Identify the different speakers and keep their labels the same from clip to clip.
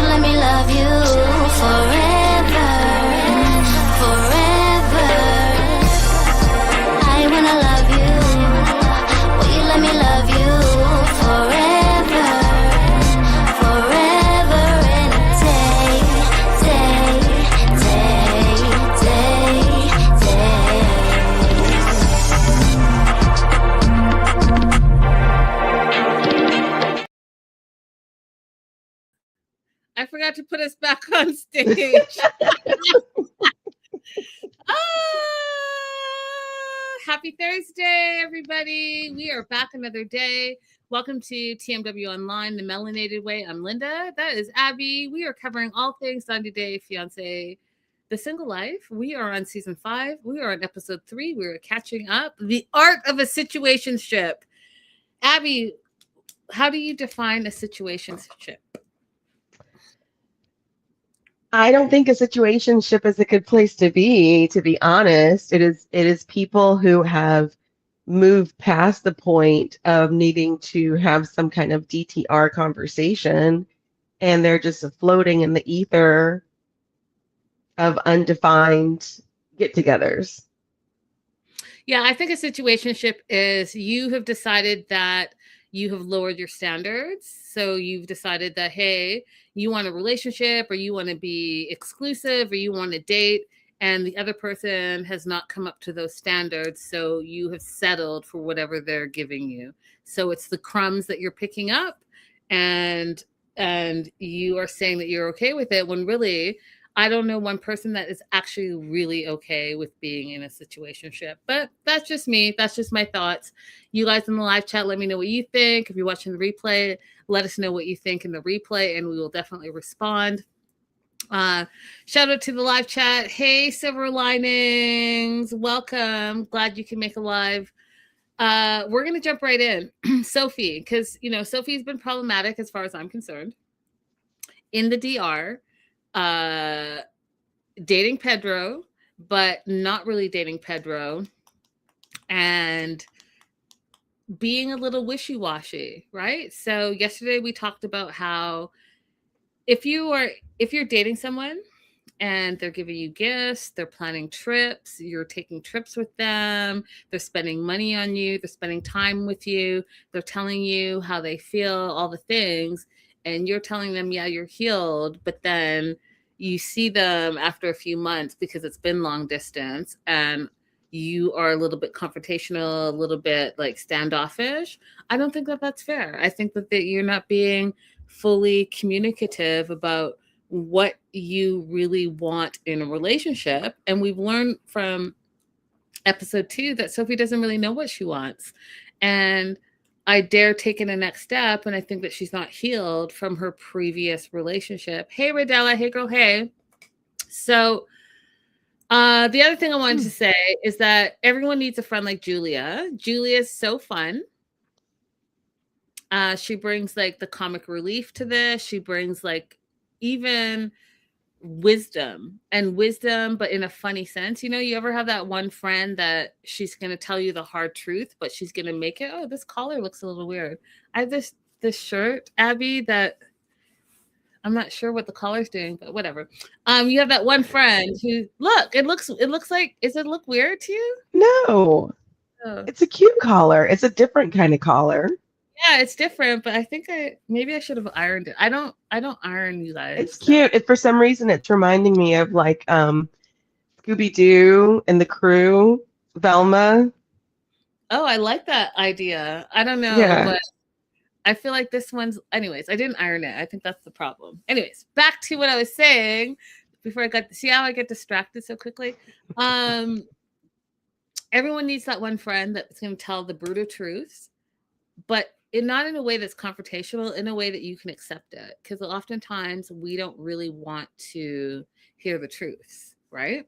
Speaker 1: you let me love you forever, forever? I wanna love you. Will you let me love you forever, forever and a day, day, day, day, day.
Speaker 2: I forgot to put us back on stage. Happy Thursday, everybody. We are back another day. Welcome to TMW Online, the Melanated Way. I'm Linda. That is Abby. We are covering all things 90 Day Fiancé, The Single Life. We are on season 5. We are on episode 3. We are catching up. The Art of a Situationship. Abby, how do you define a situationship?
Speaker 3: I don't think a situationship is a good place to be honest. It is people who have moved past the point of needing to have some kind of DTR conversation, and they're just floating in the ether of undefined get-togethers.
Speaker 2: Yeah, I think a situationship is you have decided that you have lowered your standards. So you've decided that, hey, you want a relationship, or you want to be exclusive, or you want to date, and the other person has not come up to those standards. So you have settled for whatever they're giving you. So it's the crumbs that you're picking up, and you are saying that you're okay with it, when really, I don't know one person that is actually really okay with being in a situationship. But that's just me. That's just my thoughts. You guys in the live chat, let me know what you think. If you're watching the replay, let us know what you think in the replay, and we will definitely respond. Shout out to the live chat. Hey, Silver Linings. Welcome. Glad you can make a live. We're going to jump right in. Sophie, because, Sophie's been problematic as far as I'm concerned in the DR. Dating Pedro, but not really dating Pedro, and being a little wishy-washy, right? So yesterday we talked about how if you're dating someone and they're giving you gifts, they're planning trips, you're taking trips with them, they're spending money on you, they're spending time with you, they're telling you how they feel, all the things, and you're telling them, yeah, you're healed, but then you see them after a few months because it's been long distance, and you are a little bit confrontational, a little bit like standoffish. I don't think that that's fair. I think that you're not being fully communicative about what you really want in a relationship. And we've learned from episode 2 that Sophie doesn't really know what she wants. And I dare take it a next step, and I think that she's not healed from her previous relationship. Hey, Radella. Hey, girl. Hey. So the other thing I wanted to say is that everyone needs a friend like Julia. Julia's so fun. She brings like the comic relief to this. She brings like even wisdom, but in a funny sense. You ever have that one friend that she's going to tell you the hard truth, but she's going to make it, oh, this collar looks a little weird. I have this shirt, Abby, that I'm not sure what the collar's doing, but whatever. You have that one friend who, it looks like, does it look weird to you?
Speaker 3: No. Oh. It's a cute collar. It's a different kind of collar.
Speaker 2: Yeah, it's different, but I think maybe I should have ironed it. I don't iron, you guys.
Speaker 3: It's cute. For some reason, it's reminding me of like Scooby-Doo and the Crew, Velma.
Speaker 2: Oh, I like that idea. I don't know, but I feel like this one's, anyways, I didn't iron it. I think that's the problem. Anyways, back to what I was saying before see how I get distracted so quickly. Everyone needs that one friend that's going to tell the brutal truths, but not in a way that's confrontational, in a way that you can accept it. Because oftentimes we don't really want to hear the truths, right?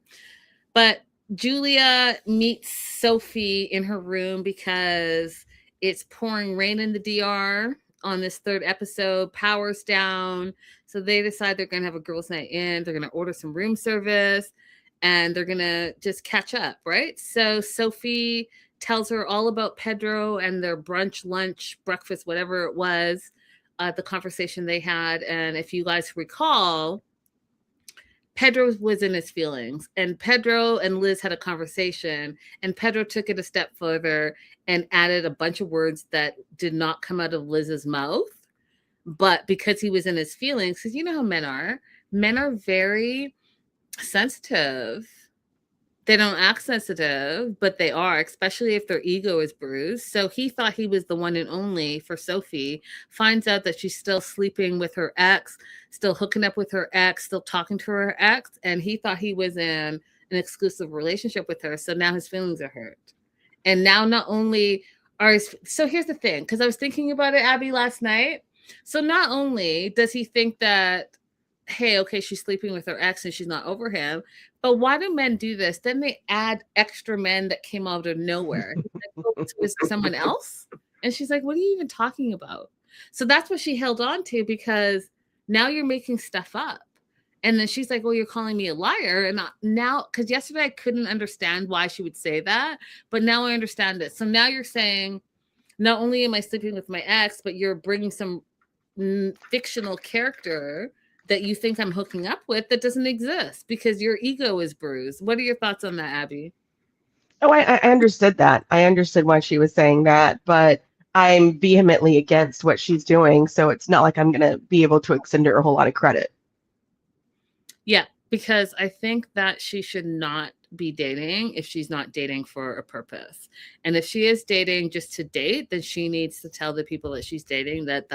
Speaker 2: But Julia meets Sophie in her room because it's pouring rain in the DR on this 3rd episode. Power's down. So they decide they're going to have a girls' night in. They're going to order some room service, and they're going to just catch up, right? So Sophie tells her all about Pedro and their brunch, lunch, breakfast, whatever it was. the conversation they had. And if you guys recall, Pedro was in his feelings, and Pedro and Liz had a conversation, and Pedro took it a step further and added a bunch of words that did not come out of Liz's mouth. But because he was in his feelings, because you know how men are very sensitive. They don't act sensitive, but they are, especially if their ego is bruised. So he thought he was the one and only for Sophie, finds out that she's still sleeping with her ex, still hooking up with her ex, still talking to her ex, and he thought he was in an exclusive relationship with her. So now his feelings are hurt. And now not only so here's the thing, because I was thinking about it, Abby, last night. So not only does he think that, hey, okay, she's sleeping with her ex and she's not over him, but why do men do this? Then they add extra men that came out of nowhere. He's like, oh, so is there someone else? And she's like, what are you even talking about? So that's what she held on to, because now you're making stuff up. And then she's like, well, you're calling me a liar. And now, because yesterday I couldn't understand why she would say that, but now I understand it. So now you're saying, not only am I sleeping with my ex, but you're bringing some fictional character that you think I'm hooking up with that doesn't exist because your ego is bruised. What are your thoughts on that, Abby?
Speaker 3: Oh, I understood that. I understood why she was saying that, but I'm vehemently against what she's doing. So it's not like I'm going to be able to extend her a whole lot of credit.
Speaker 2: Yeah, because I think that she should not be dating if she's not dating for a purpose. And if she is dating just to date, then she needs to tell the people that she's dating that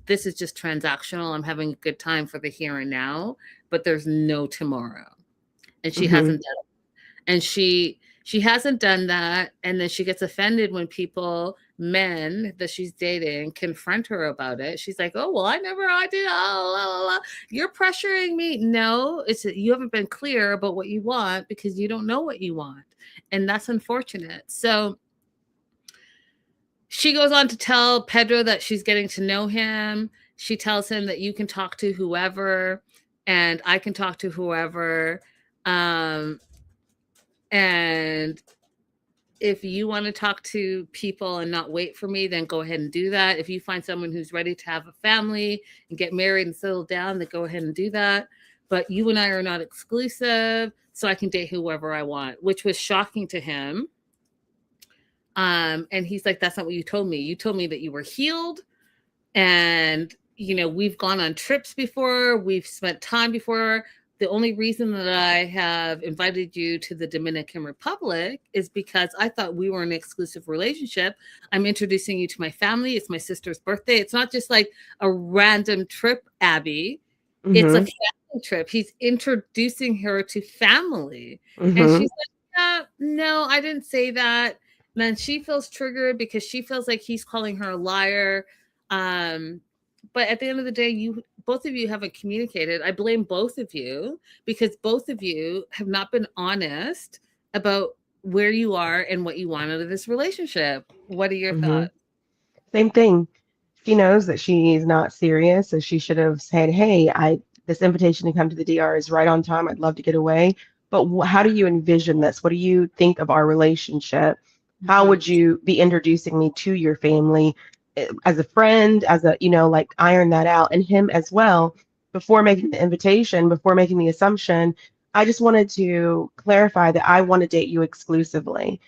Speaker 2: this is just transactional. I'm having a good time for the here and now, but there's no tomorrow. And she hasn't done it. And she hasn't done that. And then she gets offended when men that she's dating, confront her about it. She's like, oh, well, I did. You're pressuring me. No, you haven't been clear about what you want because you don't know what you want. And that's unfortunate. So she goes on to tell Pedro that she's getting to know him. She tells him that you can talk to whoever and I can talk to whoever. And if you want to talk to people and not wait for me, then go ahead and do that. If you find someone who's ready to have a family and get married and settle down, then go ahead and do that. But you and I are not exclusive, so I can date whoever I want, which was shocking to him. And he's like, that's not what you told me. You told me that you were healed. And, we've gone on trips before. We've spent time before. The only reason that I have invited you to the Dominican Republic is because I thought we were in an exclusive relationship. I'm introducing you to my family. It's my sister's birthday. It's not just like a random trip, Abby. Mm-hmm. It's a family trip. He's introducing her to family. Mm-hmm. And she's like, yeah, no, I didn't say that. And then she feels triggered because she feels like he's calling her a liar. But at the end of the day, both of you haven't communicated. I blame both of you because both of you have not been honest about where you are and what you want out of this relationship. What are your thoughts?
Speaker 3: Same thing. She knows that she's not serious, so she should have said, hey, this invitation to come to the DR is right on time. I'd love to get away. But how do you envision this? What do you think of our relationship? How would you be introducing me to your family as a friend, iron that out, and him as well, before making the invitation, before making the assumption. I just wanted to clarify that I want to date you exclusively.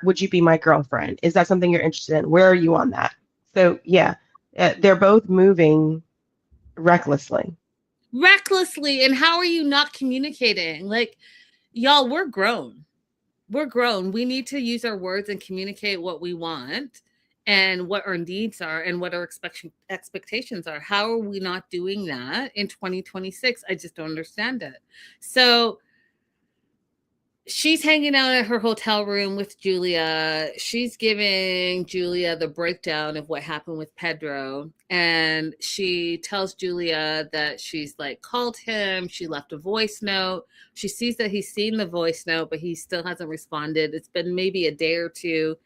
Speaker 3: Would you be my girlfriend? Is that something you're interested in? Where are you on that? So yeah, they're both moving recklessly.
Speaker 2: And how are you not communicating? Like, y'all, we're grown. We need to use our words and communicate what we want and what our needs are and what our expectations are. How are we not doing that in 2026? I just don't understand it. So she's hanging out at her hotel room with Julia. She's giving Julia the breakdown of what happened with Pedro. And she tells Julia that she's called him. She left a voice note. She sees that he's seen the voice note, but he still hasn't responded. It's been maybe a day or two.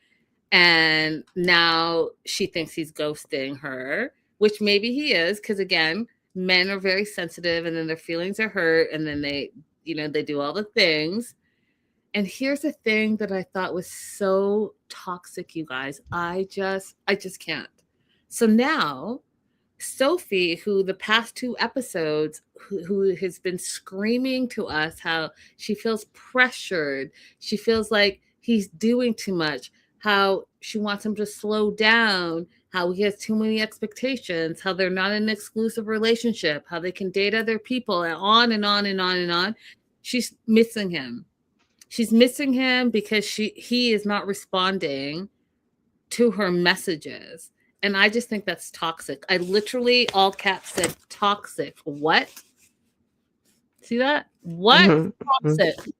Speaker 2: And now she thinks he's ghosting her, which maybe he is, because again, men are very sensitive and then their feelings are hurt and then they do all the things. And here's the thing that I thought was so toxic, you guys. I just can't. So now Sophie, who the past 2 episodes, who has been screaming to us how she feels pressured, she feels like he's doing too much, how she wants him to slow down, how he has too many expectations, how they're not in an exclusive relationship, how they can date other people, and on and on and on and on. She's missing him. She's missing him because he is not responding to her messages. And I just think that's toxic. I literally, all caps, said toxic. What? See that? What?
Speaker 3: Mm-hmm.
Speaker 2: Toxic.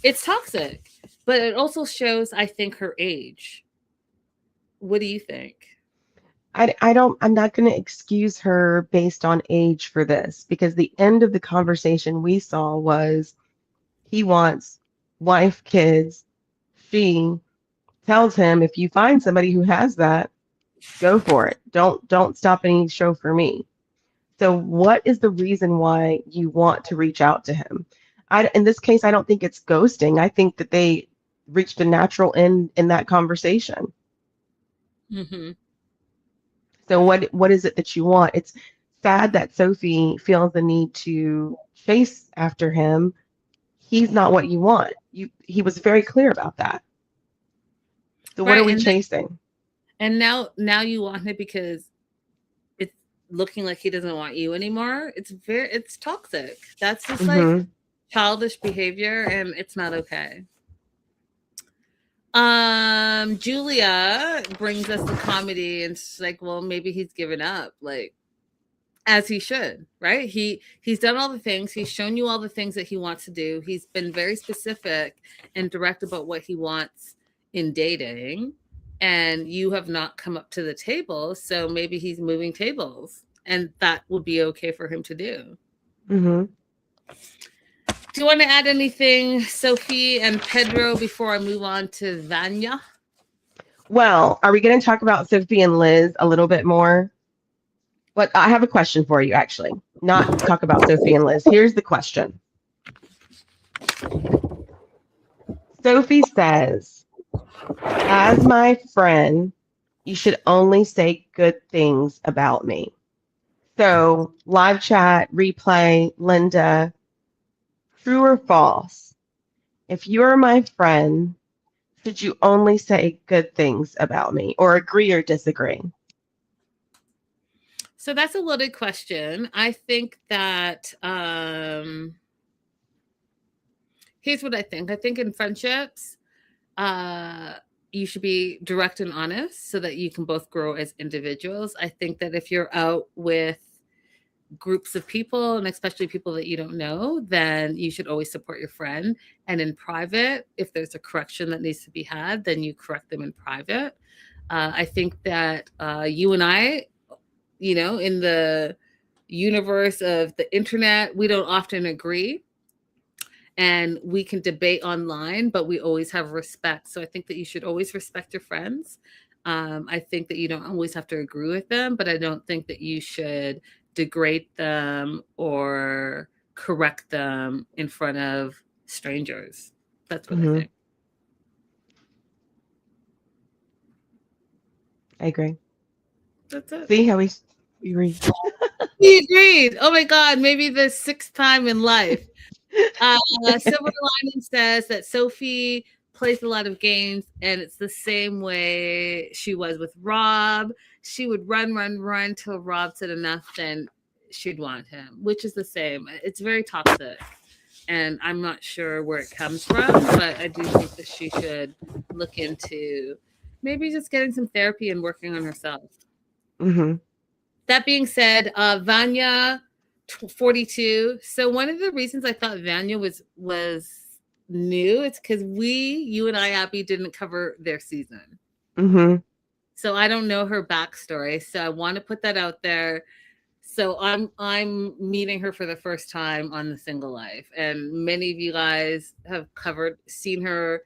Speaker 2: It's toxic. But it also shows, I think, her age. What do you think?
Speaker 3: I'm not going to excuse her based on age for this, because the end of the conversation we saw was he wants wife, kids. She tells him, if you find somebody who has that, go for it. Don't stop any show for me. So what is the reason why you want to reach out to him? In this case, I don't think it's ghosting. I think that they reached a natural end in that conversation.
Speaker 2: Mm-hmm.
Speaker 3: So what is it that you want? It's sad that Sophie feels the need to chase after him. He's not what you want. He was very clear about that. So what
Speaker 2: Right,
Speaker 3: are we
Speaker 2: and
Speaker 3: chasing?
Speaker 2: And now you want it because it's looking like he doesn't want you anymore. It's toxic. That's just
Speaker 3: Mm-hmm.
Speaker 2: like childish behavior, and it's not okay. Julia brings us the comedy, and she's like, well, maybe he's given up, like, as he should, right? He's done all the things. He's shown you all the things that he wants to do. He's been very specific and direct about what he wants in dating, and you have not come up to the table. So maybe he's moving tables, and that would be okay for him to do.
Speaker 3: Mm-hmm.
Speaker 2: Do you want to add anything, Sophie and Pedro, before I move on to Vanya?
Speaker 3: Well, are we going to talk about Sophie and Liz a little bit more? But I have a question for you, actually. Not talk about Sophie and Liz. Here's the question. Sophie says, as my friend, you should only say good things about me. So, live chat, replay, Linda, true or false? If you're my friend, should you only say good things about me, or agree or disagree?
Speaker 2: So that's a loaded question. I think that here's what I think. I think in friendships, you should be direct and honest so that you can both grow as individuals. I think that if you're out with groups of people, and especially people that you don't know, then you should always support your friend. And in private, if there's a correction that needs to be had, then you correct them in private. I think that you and I, in the universe of the internet, we don't often agree, and we can debate online, but we always have respect. So I think that you should always respect your friends. I think that you don't always have to agree with them, but I don't think that you should degrade them or correct them in front of strangers. That's what I think.
Speaker 3: I agree.
Speaker 2: That's it.
Speaker 3: See how we read.
Speaker 2: We agreed. Oh my God, maybe the 6th time in life. Silver Lining says that Sophie plays a lot of games, and it's the same way she was with Rob. She would run till Rob said enough, then she'd want him, which is the same. It's very toxic, and I'm not sure where it comes from, but I do think that she should look into maybe just getting some therapy and working on herself.
Speaker 3: Mm-hmm.
Speaker 2: That being said, Vanya, 42. So one of the reasons I thought Vanya was new, it's because you and I, Abby, didn't cover their season.
Speaker 3: Mm-hmm.
Speaker 2: So I don't know her backstory. So I want to put that out there. So I'm meeting her for the first time on The Single Life, and many of you guys have seen her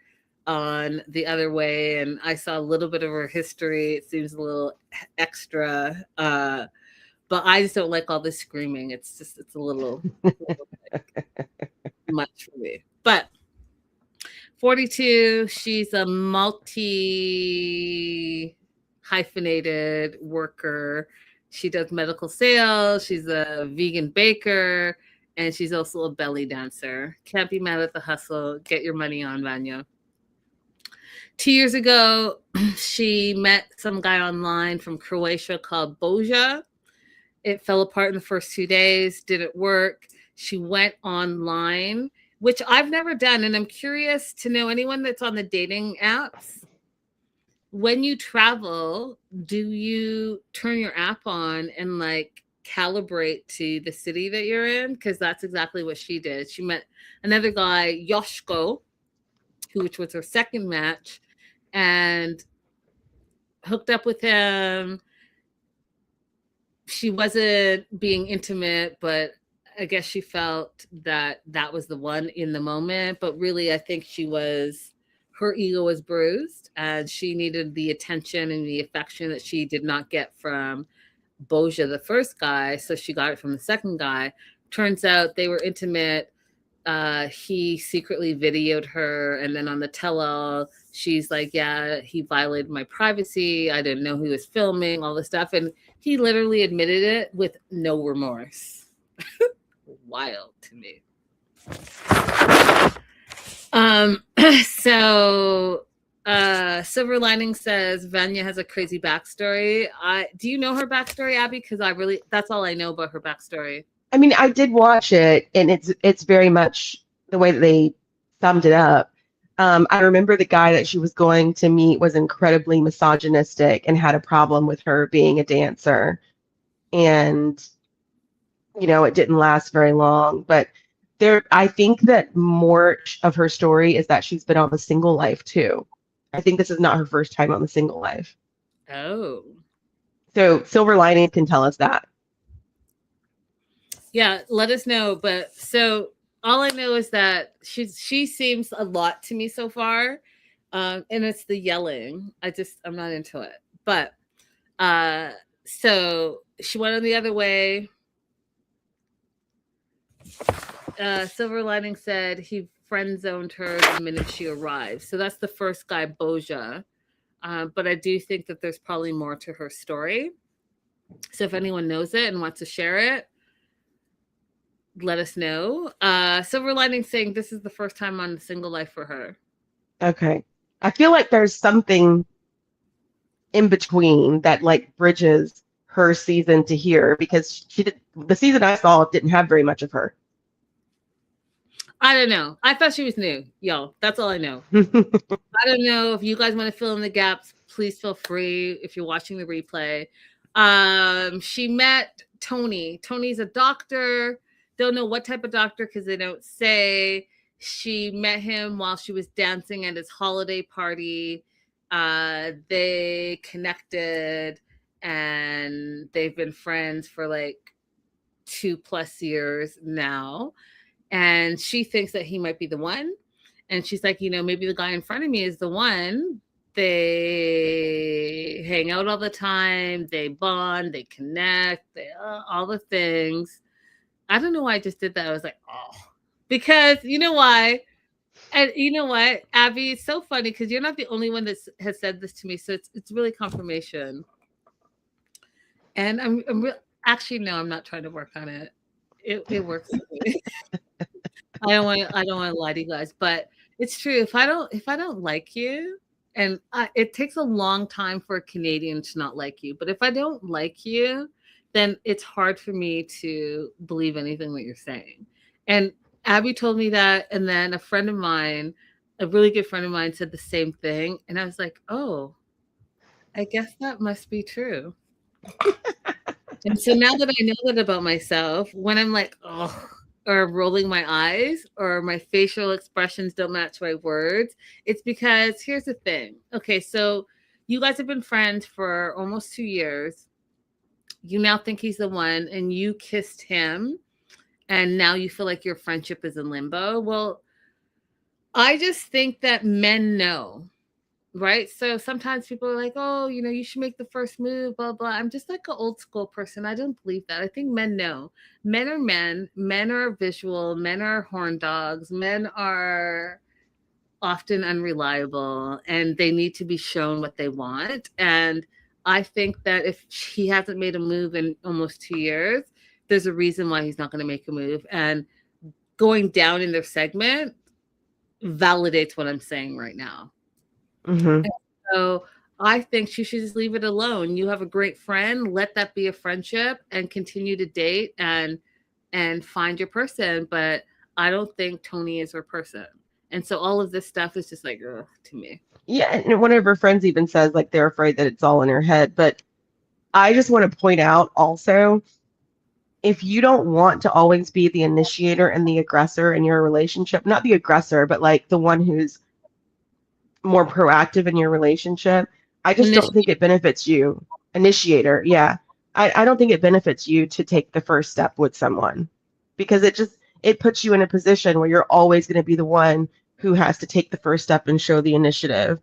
Speaker 2: on The Other Way, and I saw a little bit of her history. It seems a little extra, but I just don't like all this screaming. It's a little much for me. But 42, she's a multi hyphenated worker. She does medical sales. She's a vegan baker, and she's also a belly dancer. Can't be mad at the hustle. Get your money on, Vanya. 2 years ago, she met some guy online from Croatia called Boja. It fell apart in the first 2 days, didn't work. She went online, which I've never done. And I'm curious to know anyone that's on the dating apps. When you travel, do you turn your app on and like calibrate to the city that you're in? Because that's exactly what she did. She met another guy, Yoshko, which was her second match, and hooked up with him. She wasn't being intimate, but I guess she felt that that was the one in the moment. But really, I think her ego was bruised, and she needed the attention and the affection that she did not get from Boja, the first guy. So she got it from the second guy. Turns out they were intimate. He secretly videoed her, and then on the tell-all, she's like, yeah, he violated my privacy. I didn't know he was filming, all this stuff. And he literally admitted it with no remorse. Wild to me. So Silver Lining says Vanya has a crazy backstory. Do you know her backstory, Abby? Because that's all I know about her backstory.
Speaker 3: I mean, I did watch it, and it's very much the way that they summed it up. I remember the guy that she was going to meet was incredibly misogynistic and had a problem with her being a dancer. And, it didn't last very long. But I think that more of her story is that she's been on the single life too. I think this is not her first time on the single life.
Speaker 2: Oh.
Speaker 3: So Silver Lining can tell us that.
Speaker 2: Yeah, let us know. But so all I know is that she seems a lot to me so far. And it's the yelling. I'm not into it. But so she went on the other way. Silver Lining said he friend zoned her the minute she arrived. So that's the first guy, Boja. But I do think that there's probably more to her story. So if anyone knows it and wants to share it, let us know. Silver Lining saying this is the first time on the single life for her.
Speaker 3: Okay. I feel like there's something in between that like bridges her season to here, because the season I saw didn't have very much of her.
Speaker 2: I don't know. I thought she was new, y'all. That's all I know. I don't know if you guys want to fill in the gaps. Please feel free if you're watching the replay. She met Tony. Tony's a doctor. Don't know what type of doctor because they don't say. She met him while she was dancing at his holiday party. They connected and they've been friends for like 2+ years now. And she thinks that he might be the one. And she's like, maybe the guy in front of me is the one. They hang out all the time. They bond. They connect. All the things. I don't know why I just did that. I was like, oh. Because you know why? And you know what, Abby? It's so funny because you're not the only one that has said this to me. So it's really confirmation. And I'm actually, no, I'm not trying to work on it. It works for me. I don't want to lie to you guys, but it's true. If I don't like you, and it takes a long time for a Canadian to not like you, but if I don't like you, then it's hard for me to believe anything that you're saying. And Abby told me that, and then a friend of mine, a really good friend of mine, said the same thing, and I was like, oh, I guess that must be true. And so now that I know that about myself, when I'm like, oh, or rolling my eyes or my facial expressions don't match my words, it's because here's the thing. Okay, so you guys have been friends for almost 2 years. You now think he's the one and you kissed him and now you feel like your friendship is in limbo. Well, I just think that men know. Right. So sometimes people are like, oh, you should make the first move, blah, blah. I'm just like an old school person. I don't believe that. I think men know. Men are men. Men are visual. Men are horn dogs. Men are often unreliable and they need to be shown what they want. And I think that if he hasn't made a move in almost 2 years, there's a reason why he's not going to make a move. And going down in their segment validates what I'm saying right now.
Speaker 3: Mm-hmm.
Speaker 2: So I think she should just leave it alone. You have a great friend, let that be a friendship and continue to date and find your person. But I don't think Tony is her person. And so all of this stuff is just like, ugh, to me.
Speaker 3: Yeah, and one of her friends even says like they're afraid that it's all in her head. But I just want to point out also, if you don't want to always be the initiator and the aggressor in your relationship, not the aggressor, but like the one who's more proactive in your relationship, I just don't think it benefits you. Initiator, yeah. I don't think it benefits you to take the first step with someone, because it puts you in a position where you're always going to be the one who has to take the first step and show the initiative.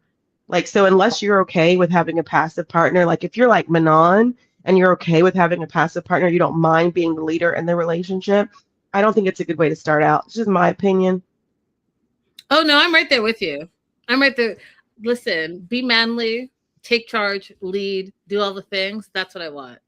Speaker 3: Like, so unless you're okay with having a passive partner, like if you're like Manon and you're okay with having a passive partner, you don't mind being the leader in the relationship, I don't think it's a good way to start out. It's just my opinion.
Speaker 2: Oh, no, I'm right there with you. I'm right there. Listen, be manly, take charge, lead, do all the things. That's what I want.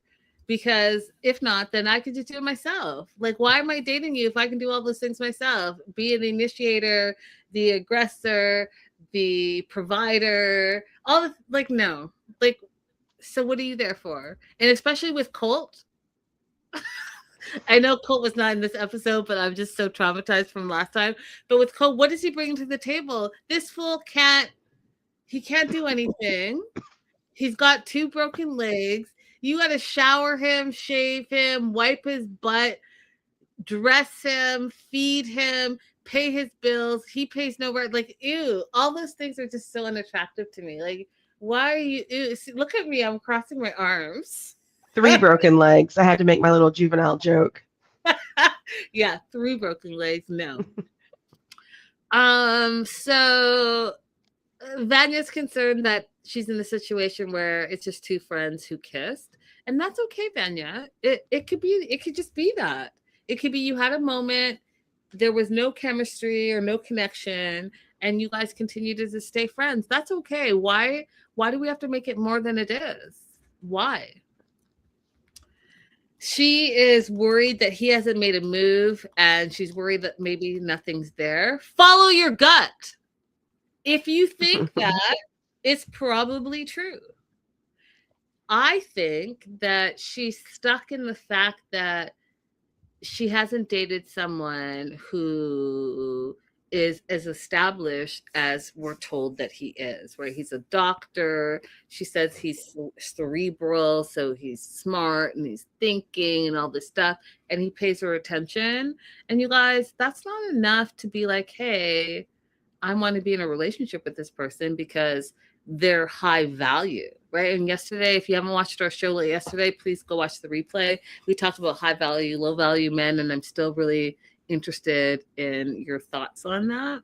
Speaker 2: Because if not, then I could just do it myself. Like, why am I dating you if I can do all those things myself? Be an initiator, the aggressor, the provider, all the, like, no. Like, so what are you there for? And especially with Colt. I know Colt was not in this episode, but I'm just so traumatized from last time. But with Colt, what does he bring to the table? This fool can't do anything. He's got 2 broken legs. You got to shower him, shave him, wipe his butt, dress him, feed him, pay his bills. He pays no rent. Like, ew, all those things are just so unattractive to me. Like, why are you, ew, see, look at me, I'm crossing my arms.
Speaker 3: 3 broken legs. I had to make my little juvenile joke.
Speaker 2: Yeah, 3 broken legs, no. So Vanya's concerned that she's in a situation where it's just 2 friends who kissed, and that's okay, Vanya. It could just be that. It could be you had a moment, there was no chemistry or no connection, and you guys continue to just stay friends. That's okay. Why do we have to make it more than it is? Why? She is worried that he hasn't made a move, and she's worried that maybe nothing's there. Follow your gut. If you think that, it's probably true. I think that she's stuck in the fact that she hasn't dated someone who is as established as we're told that he is, right? He's a doctor. She says he's cerebral, so he's smart and he's thinking and all this stuff, and he pays her attention. And you guys, that's not enough to be like, hey, I want to be in a relationship with this person because they're high value, right? And yesterday, if you haven't watched our show yesterday, please go watch the replay. We talked about high value, low value men, and I'm still really interested in your thoughts on that.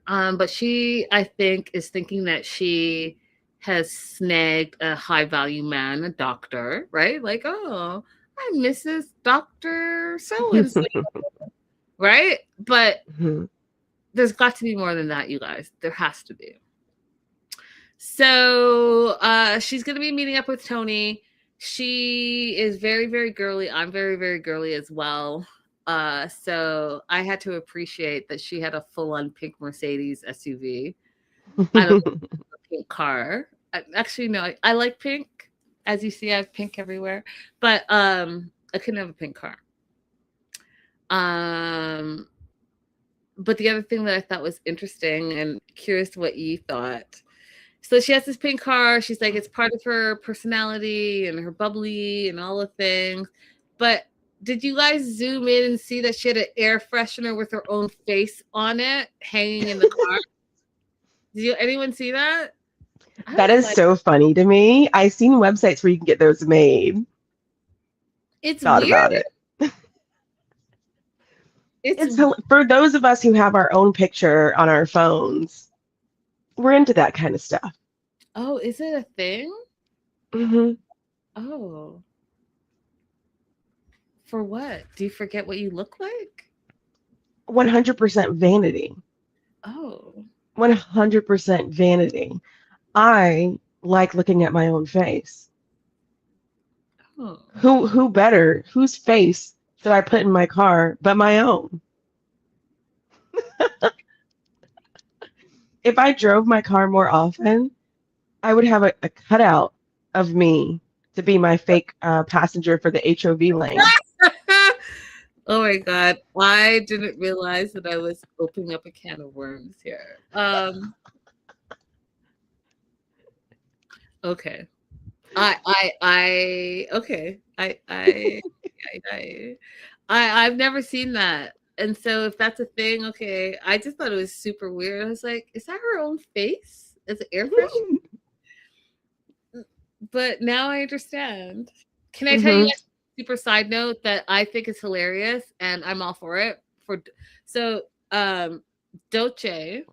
Speaker 2: But she, I think, is thinking that she has snagged a high value man, a doctor, right? Like, oh, I'm Mrs. Dr. So-and-so, right? But there's got to be more than that, you guys. There has to be. So she's going to be meeting up with Tony. She is very, very girly. I'm very, very girly as well. So I had to appreciate that she had a full-on pink Mercedes SUV. I don't know, a pink car. Actually, no, I like pink. As you see, I have pink everywhere. But I couldn't have a pink car. But the other thing that I thought was interesting and curious what you thought. So she has this pink car. She's like, it's part of her personality and her bubbly and all the things. But did you guys zoom in and see that she had an air freshener with her own face on it hanging in the car? Did anyone see that?
Speaker 3: That is so funny to me. I've seen websites where you can get those made.
Speaker 2: It's
Speaker 3: Thought
Speaker 2: weird.
Speaker 3: about it. It's for those of us who have our own picture on our phones, we're into that kind of stuff.
Speaker 2: Oh, is it a thing?
Speaker 3: Mm-hmm.
Speaker 2: Oh. For what? Do you forget what you look like?
Speaker 3: 100% vanity.
Speaker 2: Oh.
Speaker 3: 100% vanity. I like looking at my own face.
Speaker 2: Oh.
Speaker 3: Who better? Whose face should I put in my car but my own? If I drove my car more often, I would have a cutout of me to be my fake passenger for the HOV lane.
Speaker 2: Oh my God. I didn't realize that I was opening up a can of worms here. Okay. Okay. I've never seen that. And so if that's a thing, okay. I just thought it was super weird. I was like, is that her own face as an air freshener? But now I understand. Can I tell you a super side note that I think is hilarious and I'm all for it? Doechii,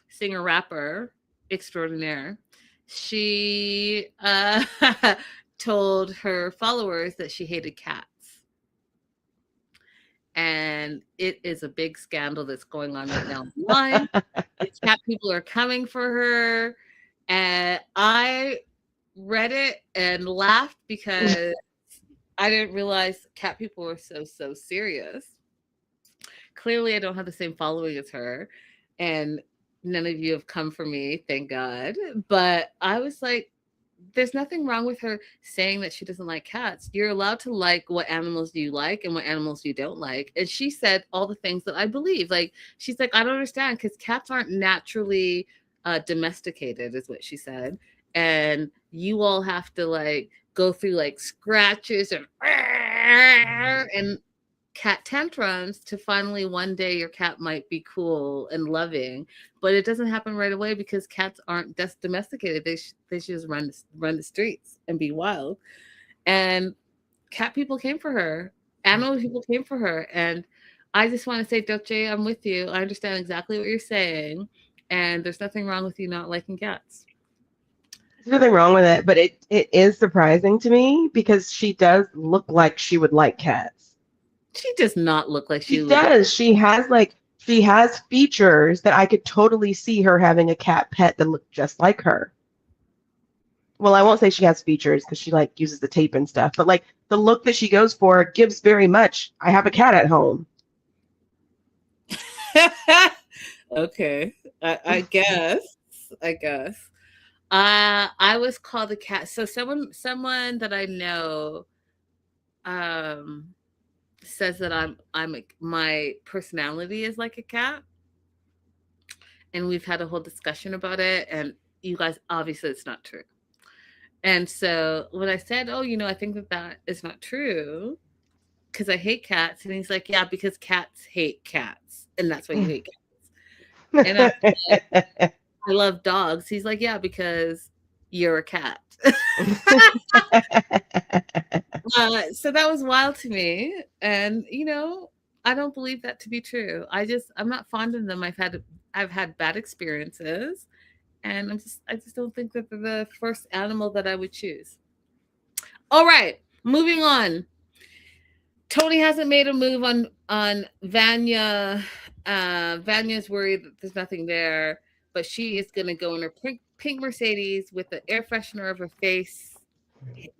Speaker 2: singer rapper extraordinaire, she told her followers that she hated cats. And it is a big scandal that's going on right now online. The cat people are coming for her. And I read it and laughed because I didn't realize cat people were so serious. Clearly, I don't have the same following as her. And none of you have come for me, thank God. But I was like, there's nothing wrong with her saying that she doesn't like cats. You're allowed to like what animals you like and what animals you don't like. And she said all the things that I believe. Like, she's like, I don't understand because cats aren't naturally domesticated, is what she said. And you all have to like go through like scratches and cat tantrums to finally one day your cat might be cool and loving, but it doesn't happen right away because cats aren't domesticated. They should just run the streets and be wild. And cat people came for her. Animal people came for her. And I just want to say, Doechii, I'm with you. I understand exactly what you're saying. And there's nothing wrong with you not liking cats.
Speaker 3: There's nothing wrong with it, but it is surprising to me because she does look like she would like cats.
Speaker 2: She does not look like
Speaker 3: she does. She has features that I could totally see her having a cat pet that looked just like her. Well, I won't say she has features because she like uses the tape and stuff, but like the look that she goes for gives very much, I have a cat at home.
Speaker 2: Okay. I guess. I was called a cat. So someone that I know says that my personality is like a cat, and we've had a whole discussion about it, and you guys, obviously it's not true. And so when I said, oh, I think that is not true because I hate cats, and he's like, yeah, because cats hate cats, and that's why you hate cats. And I love dogs. He's like, yeah, because you're a cat. So that was wild to me. And, I don't believe that to be true. I'm not fond of them. I've had bad experiences, and I just don't think that they're the first animal that I would choose. All right, moving on. Tony hasn't made a move on Vanya. Vanya's worried that there's nothing there, but she is going to go in her pink Mercedes with the air freshener of her face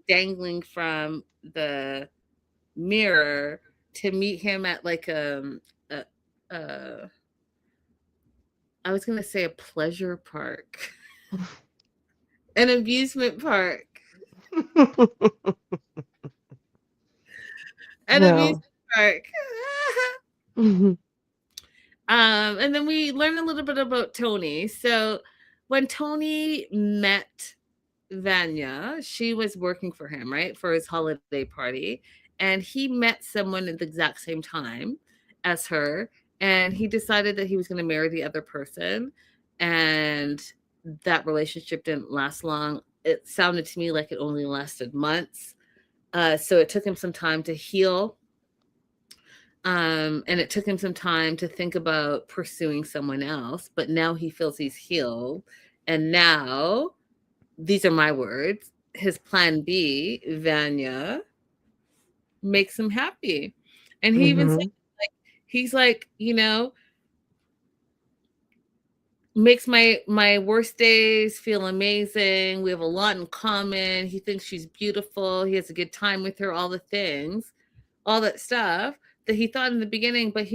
Speaker 2: dangling from the mirror to meet him at like I was going to say a pleasure park, an amusement park. Amusement park. And then we learned a little bit about Tony. So when Tony met Vanya, she was working for him, right, for his holiday party. And he met someone at the exact same time as her. And he decided that he was going to marry the other person. And that relationship didn't last long. It sounded to me like it only lasted months. So it took him some time to heal. And it took him some time to think about pursuing someone else. But now he feels he's healed. And now, these are my words, his plan B, Vanya, makes him happy. And he even said, he's like, makes my worst days feel amazing. We have a lot in common. He thinks she's beautiful. He has a good time with her, all the things, all that stuff that he thought in the beginning, but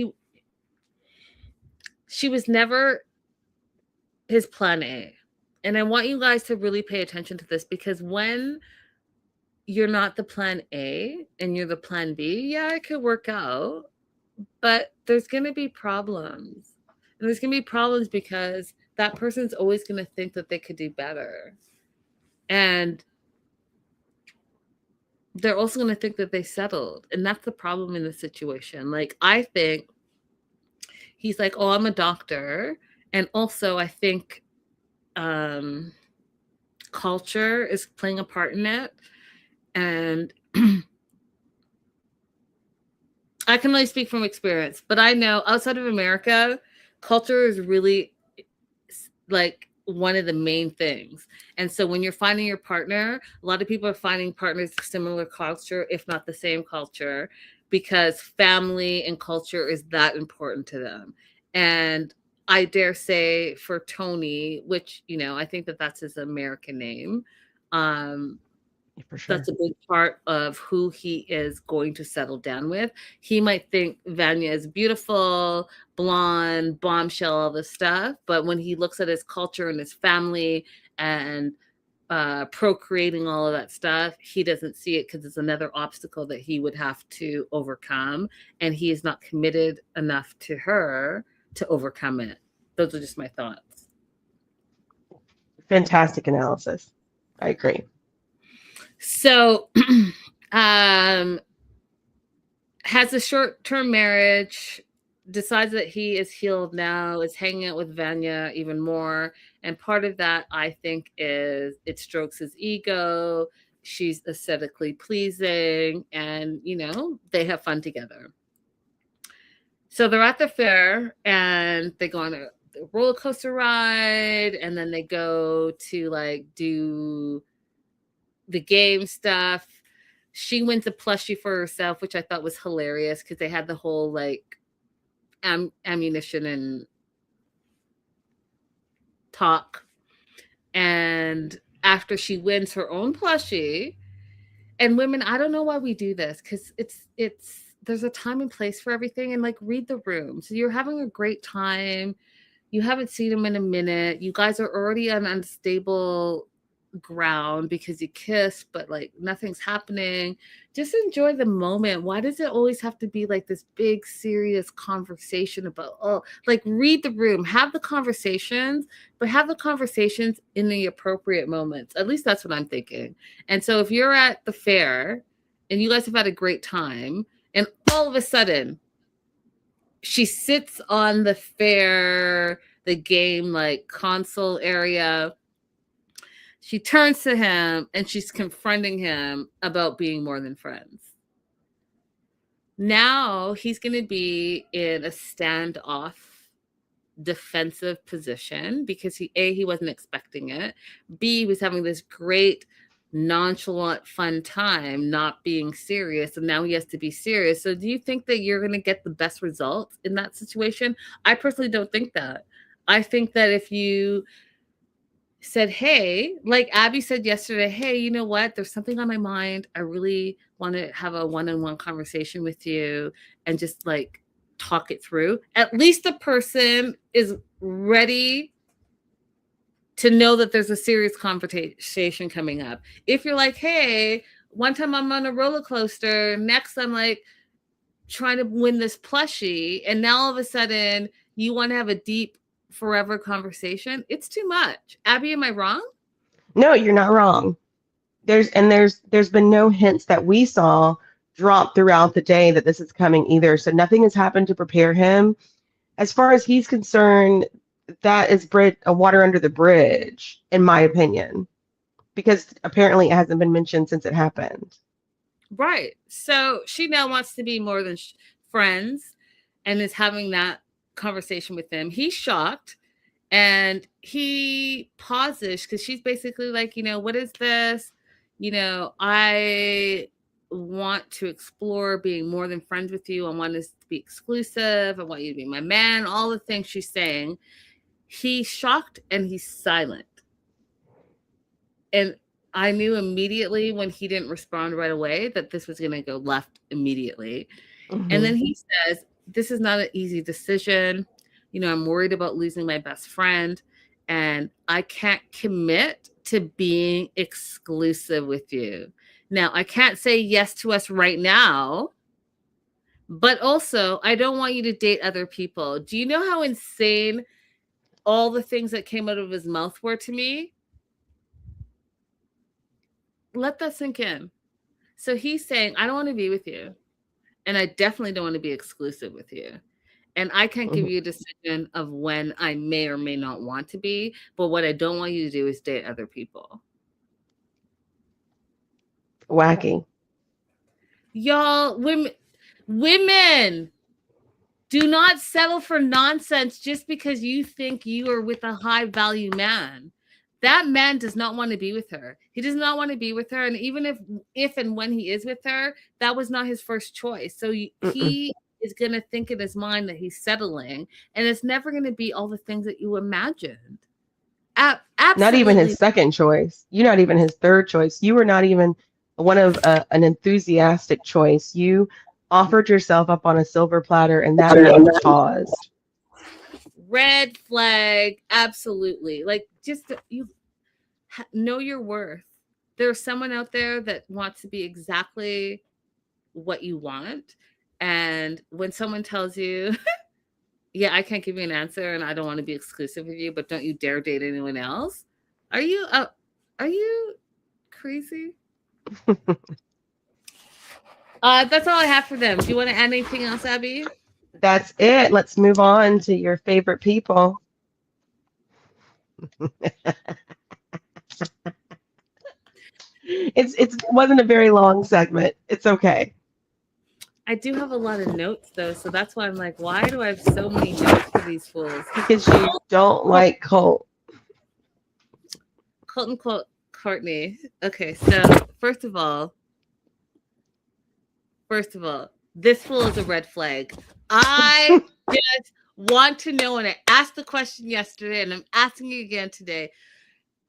Speaker 2: she was never his plan A. And I want you guys to really pay attention to this, because when you're not the plan A and you're the plan B, yeah, it could work out, but there's going to be problems. And there's going to be problems because that person's always going to think that they could do better. And they're also going to think that they settled. And that's the problem in the situation. Like, I think he's like, oh, I'm a doctor. And also, I think culture is playing a part in it. And I can only speak from experience, but I know outside of America, culture is really like one of the main things. And so when you're finding your partner, a lot of people are finding partners of similar culture, if not the same culture, because family and culture is that important to them. And I dare say for Tony, which, you know, I think that that's his American name,
Speaker 3: For sure.
Speaker 2: that's a big part of who he is going to settle down with. He might think Vanya is beautiful, blonde, bombshell, all this stuff. But when he looks at his culture and his family and procreating all of that stuff, he doesn't see it, because it's another obstacle that he would have to overcome. And he is not committed enough to her to overcome it. Those are just my thoughts.
Speaker 3: Fantastic analysis. I agree.
Speaker 2: So, has a short-term marriage, decides that he is healed now, is hanging out with Vanya even more. And part of that, I think, is it strokes his ego. She's aesthetically pleasing, and, you know, they have fun together. So they're at the fair, and they go on a roller coaster ride, and then they go to like do the game stuff. She wins a plushie for herself, which I thought was hilarious, because they had the whole like ammunition and talk. And after she wins her own plushie, and women, I don't know why we do this, because it's there's a time and place for everything. And like, read the room. So you're having a great time. You haven't seen him in a minute. You guys are already on unstable ground because you kissed, but like nothing's happening. Just enjoy the moment. Why does it always have to be like this big serious conversation about, oh, like, read the room, have the conversations, but have the conversations in the appropriate moments. At least that's what I'm thinking. And so if you're at the fair and you guys have had a great time, and all of a sudden she sits on the fair, the game like console area, she turns to him and she's confronting him about being more than friends. Now he's going to be in a standoff defensive position because he wasn't expecting it. B, he was having this great nonchalant fun time not being serious, and now he has to be serious. So do you think that you're going to get the best results in that situation? I personally don't think that. I think that if you said, hey, like Abby said yesterday, hey, you know what? There's something on my mind. I really want to have a one-on-one conversation with you and just like talk it through. At least the person is ready to know that there's a serious conversation coming up. If you're like, hey, one time I'm on a roller coaster, next I'm like trying to win this plushie, and now all of a sudden you want to have a deep forever conversation, it's too much. Abby, am I wrong?
Speaker 3: No, you're not wrong. There's been no hints that we saw drop throughout the day that this is coming either. So nothing has happened to prepare him. As far as he's concerned, that is a water under the bridge, in my opinion, because apparently it hasn't been mentioned since it happened.
Speaker 2: Right. So she now wants to be more than friends and is having that conversation with him. He's shocked and he pauses because she's basically like, you know, what is this? You know, I want to explore being more than friends with you. I want us to be exclusive. I want you to be my man. All the things she's saying. He's shocked and he's silent. And I knew immediately when he didn't respond right away that this was going to go left immediately. And then he says, this is not an easy decision. You know, I'm worried about losing my best friend, and I can't commit to being exclusive with you. Now, I can't say yes to us right now, but also I don't want you to date other people. Do you know how insane all the things that came out of his mouth were to me? Let that sink in. So he's saying, I don't want to be with you. And I definitely don't want to be exclusive with you. And I can't give you a decision of when I may or may not want to be. But what I don't want you to do is date other people.
Speaker 3: Wacky.
Speaker 2: Y'all, women, do not settle for nonsense just because you think you are with a high value man. That man does not want to be with her. He does not want to be with her. And even if and when he is with her, that was not his first choice. So he is going to think in his mind that he's settling. And it's never going to be all the things that you imagined. Absolutely.
Speaker 3: Not even his second choice. You're not even his third choice. You were not even one of an enthusiastic choice. You offered yourself up on a silver platter, and that man paused.
Speaker 2: Red flag, absolutely. Like, just you know your worth. There's someone out there that wants to be exactly what you want. And when someone tells you, yeah, I can't give you an answer and I don't want to be exclusive with you, but don't you dare date anyone else. Are you crazy? That's all I have for them. Do you want to add anything else, Abby?
Speaker 3: That's it. Let's move on to your favorite people. It wasn't a very long segment. It's okay.
Speaker 2: I do have a lot of notes though, so that's why I'm like, why do I have so many notes for these fools?
Speaker 3: Because you don't like Colt.
Speaker 2: Colton Courtney. Okay, so first of all, this fool is a red flag. I just want to know, and I asked the question yesterday, and I'm asking you again today.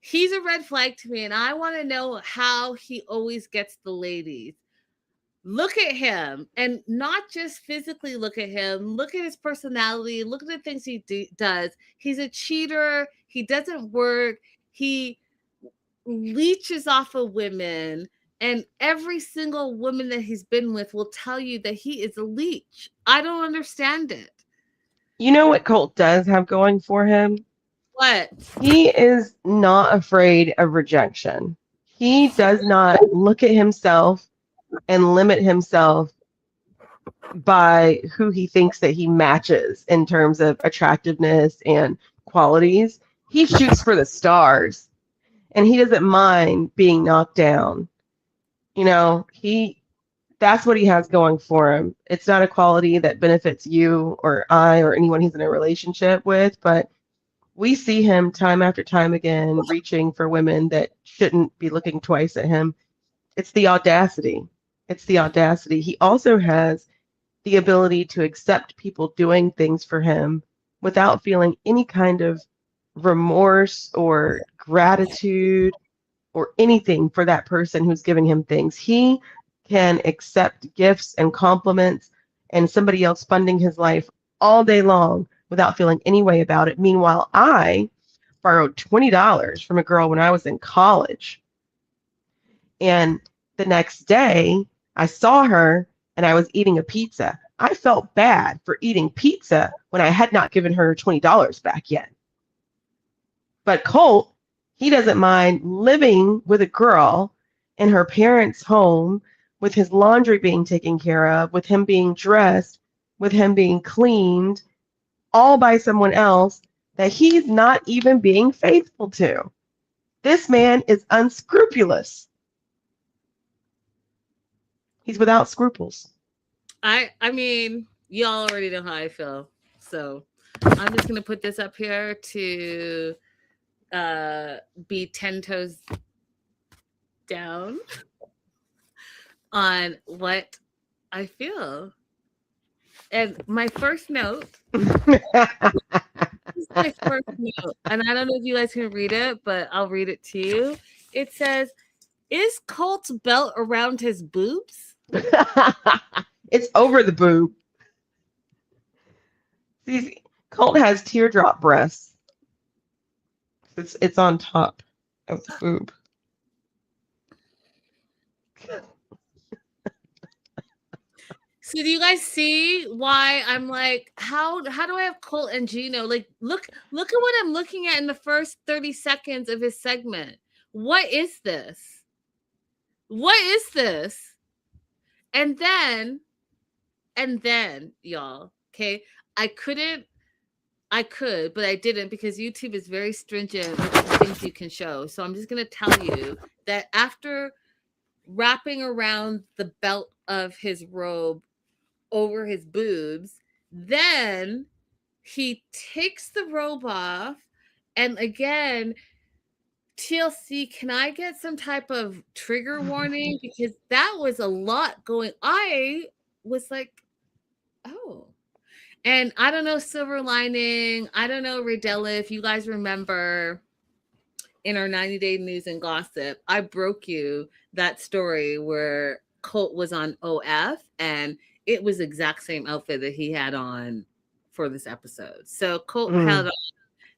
Speaker 2: He's a red flag to me, and I want to know how he always gets the ladies. Look at him, and not just physically look at him. Look at his personality. Look at the things he does. He's a cheater. He doesn't work. He leeches off of women. And every single woman that he's been with will tell you that he is a leech. I don't understand it.
Speaker 3: You know what Colt does have going for him?
Speaker 2: What?
Speaker 3: He is not afraid of rejection. He does not look at himself and limit himself by who he thinks that he matches in terms of attractiveness and qualities. He shoots for the stars, and he doesn't mind being knocked down. You know, that's what he has going for him. It's not a quality that benefits you or I or anyone he's in a relationship with, but we see him time after time again reaching for women that shouldn't be looking twice at him. It's the audacity. It's the audacity. He also has the ability to accept people doing things for him without feeling any kind of remorse or gratitude or anything for that person who's giving him things. He can accept gifts and compliments and somebody else funding his life all day long without feeling any way about it. Meanwhile, I borrowed $20 from a girl when I was in college. And the next day, I saw her and I was eating a pizza. I felt bad for eating pizza when I had not given her $20 back yet. But Colt, he doesn't mind living with a girl in her parents' home, with his laundry being taken care of, with him being dressed, with him being cleaned, all by someone else that he's not even being faithful to. This man is unscrupulous. He's without scruples.
Speaker 2: I mean, y'all already know how I feel. So I'm just going to put this up here to be 10 toes down on what I feel. And my first note is is my first note, and I don't know if you guys can read it, but I'll read it to you. It says, "Is Colt's belt around his boobs?"
Speaker 3: It's over the boob. See, Colt has teardrop breasts. It's on top of the boob.
Speaker 2: So do you guys see why I'm like, how do I have Colt and Gino? Like, look at what I'm looking at in the first 30 seconds of his segment. What is this? What is this? And then, y'all, okay, I could, but I didn't because YouTube is very stringent with the things you can show. So I'm just gonna tell you that after wrapping around the belt of his robe over his boobs, then he takes the robe off, and again, TLC, can I get some type of trigger warning? Because that was a lot going. I was like, oh. And I don't know, Silver Lining, I don't know, Radella, if you guys remember in our 90-day news and gossip, I broke you that story where Colt was on OF and it was the exact same outfit that he had on for this episode. So Colt had on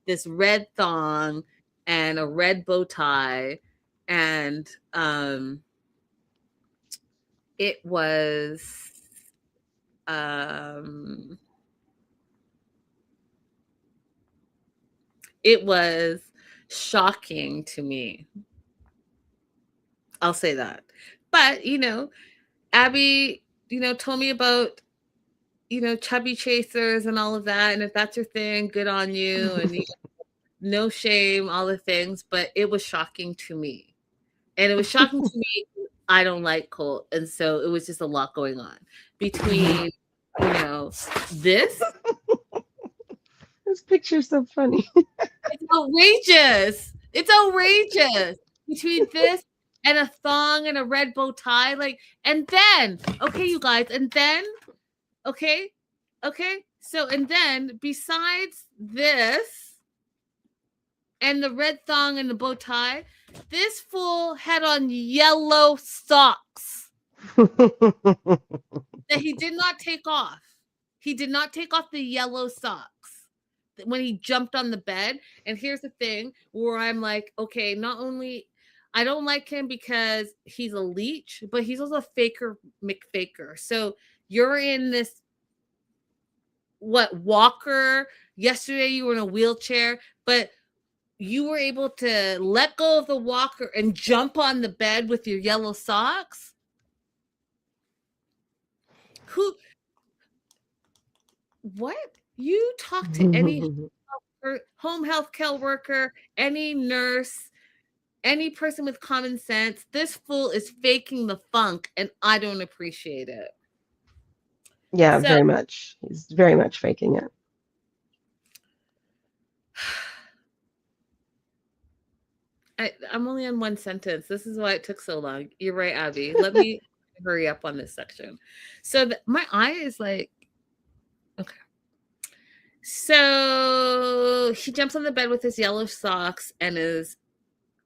Speaker 2: this red thong and a red bow tie, and it was shocking to me. I'll say that. But, Abby, told me about, chubby chasers and all of that. And if that's your thing, good on you. And no shame, all the things. But it was shocking to me. And it was shocking to me. I don't like Colt. And so it was just a lot going on between, this.
Speaker 3: This picture's so funny.
Speaker 2: It's outrageous. It's outrageous. Between this and a thong and a red bow tie. Like, and then, okay, you guys, and then, okay. So, and then besides this and the red thong and the bow tie, this fool had on yellow socks that he did not take off. He did not take off the yellow socks when he jumped on the bed. And here's the thing where I'm like, okay, not only I don't like him because he's a leech, but he's also a faker McFaker. So you're in this walker. Yesterday you were in a wheelchair, but you were able to let go of the walker and jump on the bed with your yellow socks. What? You talk to any home health care worker, any nurse, any person with common sense. This fool is faking the funk, and I don't appreciate it.
Speaker 3: Yeah, very much. He's very much faking it.
Speaker 2: I'm only on one sentence. This is why it took so long. You're right, Abby. Let me hurry up on this section. So my eye is like, okay. So he jumps on the bed with his yellow socks and his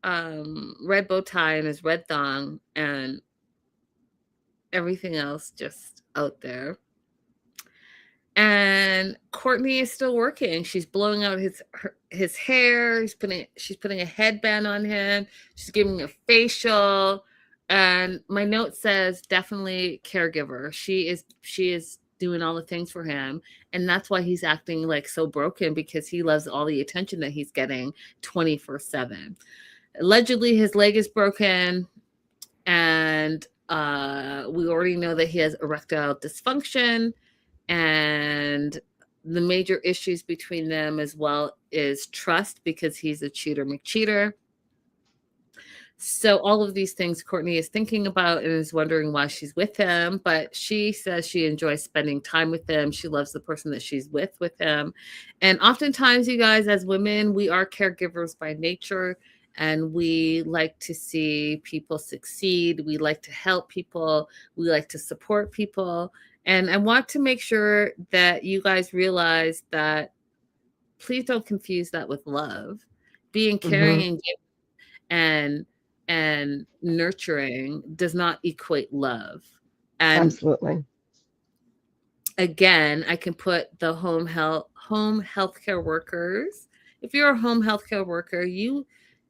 Speaker 2: red bow tie and his red thong and everything else just out there. And Courtney is still working. She's blowing out his hair. She's putting a headband on him. She's giving him a facial. And my note says definitely caregiver. She is doing all the things for him. And that's why he's acting like so broken, because he loves all the attention that he's getting 24/7. Allegedly, his leg is broken. And we already know that he has erectile dysfunction. And the major issues between them as well is trust, because he's a cheater McCheater. So all of these things Courtney is thinking about and is wondering why she's with him. But she says she enjoys spending time with him. She loves the person that she's with him. And oftentimes, you guys, as women, we are caregivers by nature. And we like to see people succeed. We like to help people. We like to support people. And I want to make sure that you guys realize that please don't confuse that with love. Being caring
Speaker 3: Hmm.
Speaker 2: and and nurturing does not equate love. And
Speaker 3: Absolutely.
Speaker 2: again, I can put the home healthcare workers. If you're a home healthcare worker, you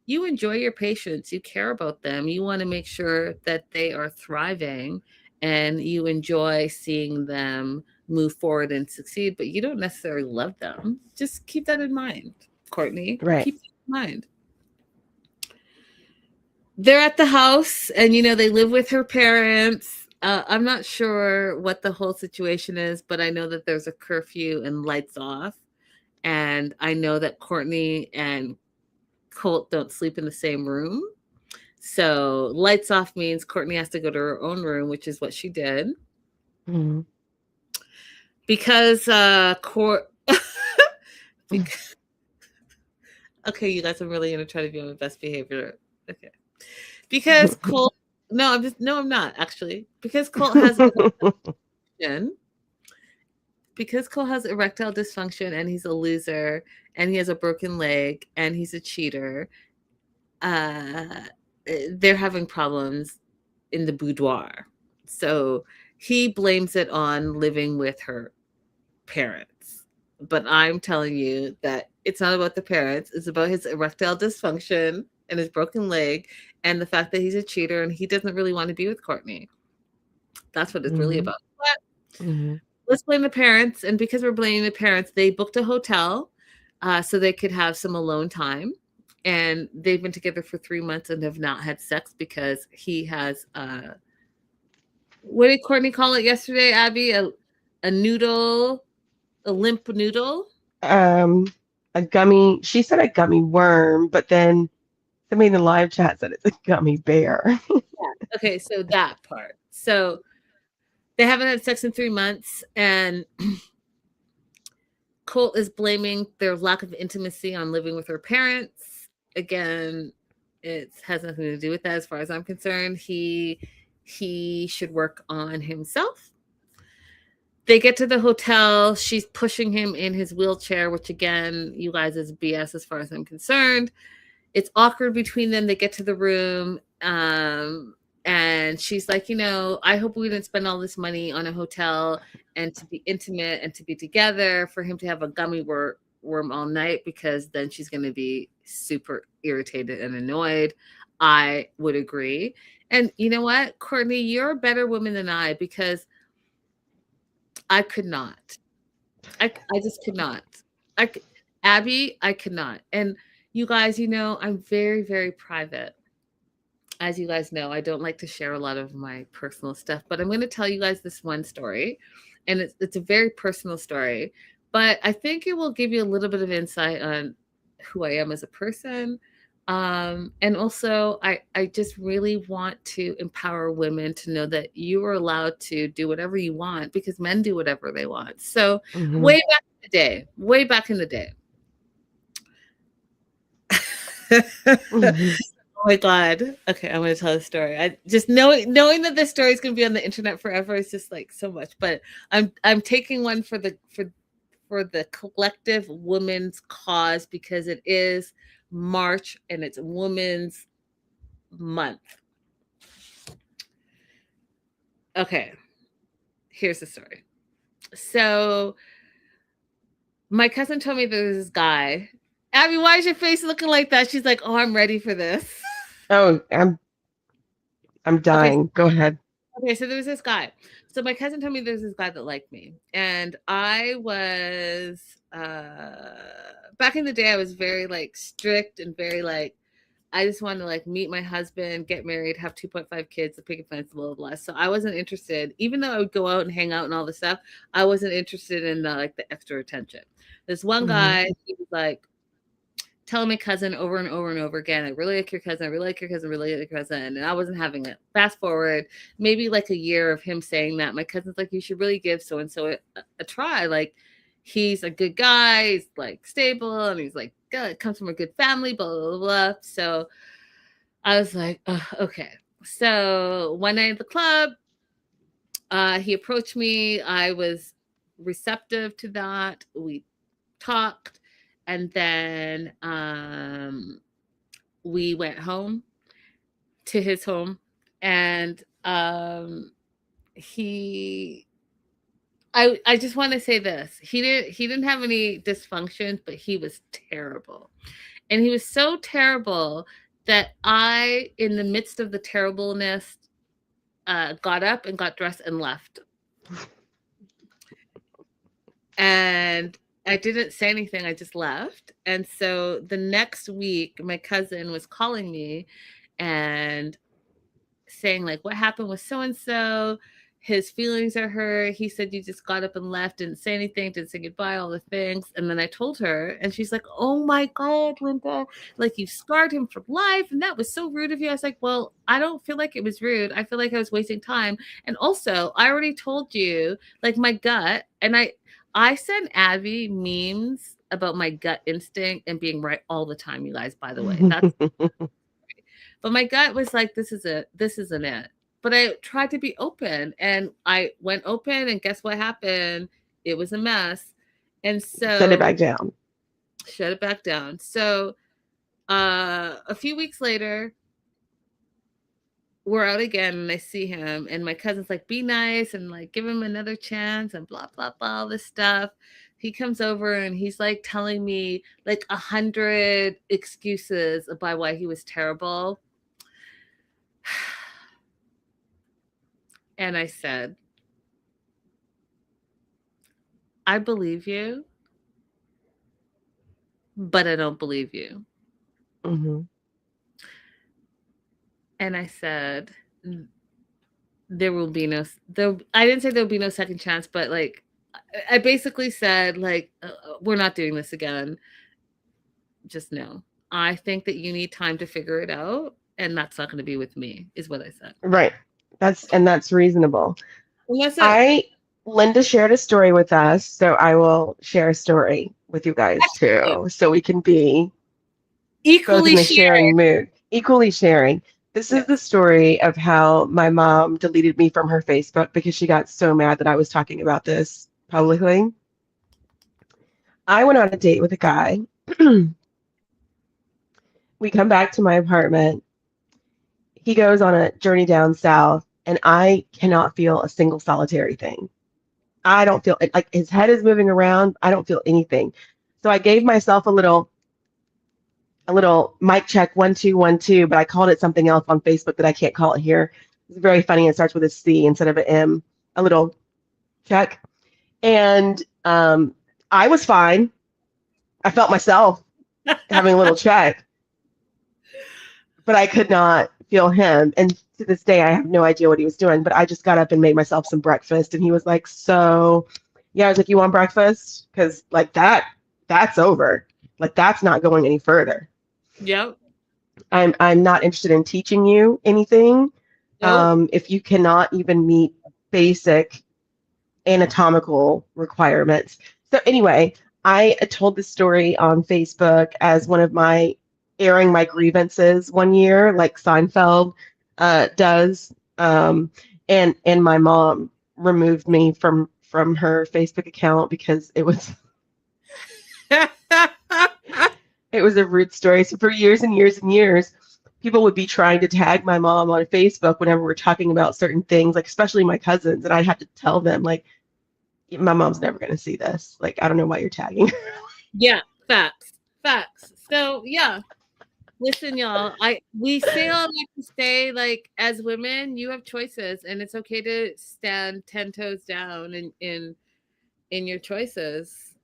Speaker 2: enjoy your patients, you care about them, you want to make sure that they are thriving, and you enjoy seeing them move forward and succeed, but you don't necessarily love them. Just keep that in mind, Courtney.
Speaker 3: Right.
Speaker 2: Keep that in mind. They're at the house, and they live with her parents. I'm not sure what the whole situation is, but I know that there's a curfew and lights off. And I know that Courtney and Colt don't sleep in the same room. So lights off means Courtney has to go to her own room, which is what she did.
Speaker 3: Hmm.
Speaker 2: Because because, okay, you guys, I'm really gonna try to be on my best behavior. Okay. Because Colt, no, I'm not actually. Because Colt has erectile dysfunction, and he's a loser, and he has a broken leg, and he's a cheater. They're having problems in the boudoir. So he blames it on living with her parents. But I'm telling you that it's not about the parents. It's about his erectile dysfunction and his broken leg and the fact that he's a cheater and he doesn't really want to be with Courtney. That's what it's really
Speaker 3: Hmm.
Speaker 2: about. But
Speaker 3: Hmm.
Speaker 2: let's blame the parents. And because we're blaming the parents, they booked a hotel so they could have some alone time. And they've been together for 3 months and have not had sex because he has what did Courtney call it yesterday, Abby? A noodle, a limp noodle.
Speaker 3: Um, a gummy. She said a gummy worm, but then somebody in the live chat said it's a gummy bear.
Speaker 2: Okay, so that part. So they haven't had sex in 3 months, and Colt is blaming their lack of intimacy on living with her parents. Again, it has nothing to do with that as far as I'm concerned. He should work on himself. They get to the hotel. She's pushing him in his wheelchair, which again, you guys, is BS as far as I'm concerned. It's awkward between them. They get to the room. And she's like, I hope we didn't spend all this money on a hotel and to be intimate and to be together for him to have a gummy worm all night, because then she's going to be super irritated and annoyed. I would agree. And you know what, Courtney, you're a better woman than I, because I could not. I just could not. Abby, I could not. And you guys, I'm very, very private. As you guys know, I don't like to share a lot of my personal stuff, but I'm going to tell you guys this one story, and it's a very personal story, but I think it will give you a little bit of insight on who I am as a person. And also, I just really want to empower women to know that you are allowed to do whatever you want, because men do whatever they want. So
Speaker 3: Hmm.
Speaker 2: way back in the day.
Speaker 3: Hmm.
Speaker 2: Oh my God. Okay, I'm going to tell the story. I just knowing that this story is going to be on the internet forever is just like so much. But I'm taking one for the collective women's cause, because it is March and it's Women's Month. Okay, here's the story. So my cousin told me there's this guy. Abby, why is your face looking like that? She's like, oh, I'm ready for this.
Speaker 3: Oh, I'm
Speaker 2: Okay,
Speaker 3: dying. Go ahead.
Speaker 2: Okay, so there was this guy. So my cousin told me there's this guy that liked me. And I was back in the day, I was very like strict and very like, I just wanted to like meet my husband, get married, have 2.5 kids, a picket fence, blah, blah, blah. So I wasn't interested, even though I would go out and hang out and all this stuff, I wasn't interested in the extra attention. This one
Speaker 3: Hmm.
Speaker 2: guy, he was like, telling my cousin over and over and over again, I really like your cousin, I really like your cousin, I really like your cousin. And I wasn't having it. Fast forward, maybe like a year of him saying that, my cousin's like, you should really give so-and-so a try. Like, he's a good guy, he's like stable, and he's like, good, comes from a good family, blah, blah, blah, blah. So I was like, oh, okay. So one night at the club, he approached me. I was receptive to that. We talked. And then we went home to his home, and he I just want to say this. He didn't have any dysfunction, but he was terrible. And he was so terrible that I, in the midst of the terribleness, got up and got dressed and left. And I didn't say anything. I just left. And so the next week, my cousin was calling me and saying, like, what happened with so and so? His feelings are hurt. He said you just got up and left, didn't say anything, didn't say goodbye, all the things. And then I told her, and she's like, oh my God, Linda, like you scarred him for life. And that was so rude of you. I was like, well, I don't feel like it was rude. I feel like I was wasting time. And also, I already told you, like my gut, and I send Abby memes about my gut instinct and being right all the time, you guys, by the way. That's but my gut was like, this isn't it. But I tried to be open, and I went open, and guess what happened? It was a mess. And so
Speaker 3: Send it back down.
Speaker 2: Shut it back down. So a few weeks later, we're out again, and I see him, and my cousin's like, be nice and like give him another chance and blah, blah, blah, all this stuff. He comes over and he's like telling me like 100 excuses about why he was terrible. And I said, I believe you, but I don't believe you.
Speaker 3: Mm-hmm.
Speaker 2: And I said, there will be no, I didn't say there will be no second chance, but like, I basically said, like, we're not doing this again. Just no. I think that you need time to figure it out, and that's not going to be with me, is what I said.
Speaker 3: Right. That's reasonable.
Speaker 2: And that's it.
Speaker 3: Linda shared a story with us, so I will share a story with you guys too, so we can be both in
Speaker 2: Equally
Speaker 3: the sharing
Speaker 2: shared.
Speaker 3: mood. Equally sharing. This is the story of how my mom deleted me from her Facebook because she got so mad that I was talking about this publicly. I went on a date with a guy. We come back to my apartment. He goes on a journey down south, and I cannot feel a single solitary thing. I don't feel like his head is moving around. I don't feel anything. So I gave myself a little mic check 1 2 1 2, but I called it something else on Facebook that I can't call it here. It's very funny. It starts with a C instead of an M. A little check, and I was fine. I felt myself having a little check, but I could not feel him. And to this day, I have no idea what he was doing. But I just got up and made myself some breakfast, and he was like, "So, yeah." I was like, "You want breakfast? Because like that's over. Like that's not going any further."
Speaker 2: Yep.
Speaker 3: I'm not interested in teaching you anything.
Speaker 2: Nope.
Speaker 3: If you cannot even meet basic anatomical requirements. So anyway, I told this story on Facebook as one of my airing my grievances one year, like Seinfeld does. And my mom removed me from her Facebook account because it was it was a rude story. So for years and years and years, people would be trying to tag my mom on Facebook whenever we're talking about certain things, like especially my cousins, and I'd have to tell them like, my mom's never going to see this. Like, I don't know why you're tagging her.
Speaker 2: Yeah, facts. So yeah, listen, y'all. We still like to say, like, as women, you have choices, and it's okay to stand 10 toes down in your choices.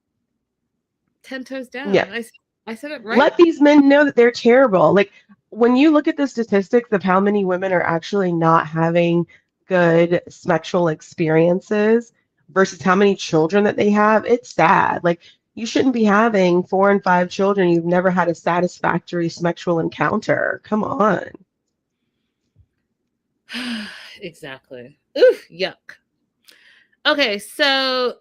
Speaker 2: 10 toes down.
Speaker 3: Yeah.
Speaker 2: I said it right.
Speaker 3: Let these men know that they're terrible. Like, when you look at the statistics of how many women are actually not having good sexual experiences versus how many children that they have, it's sad. Like, you shouldn't be having 4 and 5 children. You've never had a satisfactory sexual encounter. Come on.
Speaker 2: Exactly. Ooh, yuck. Okay, so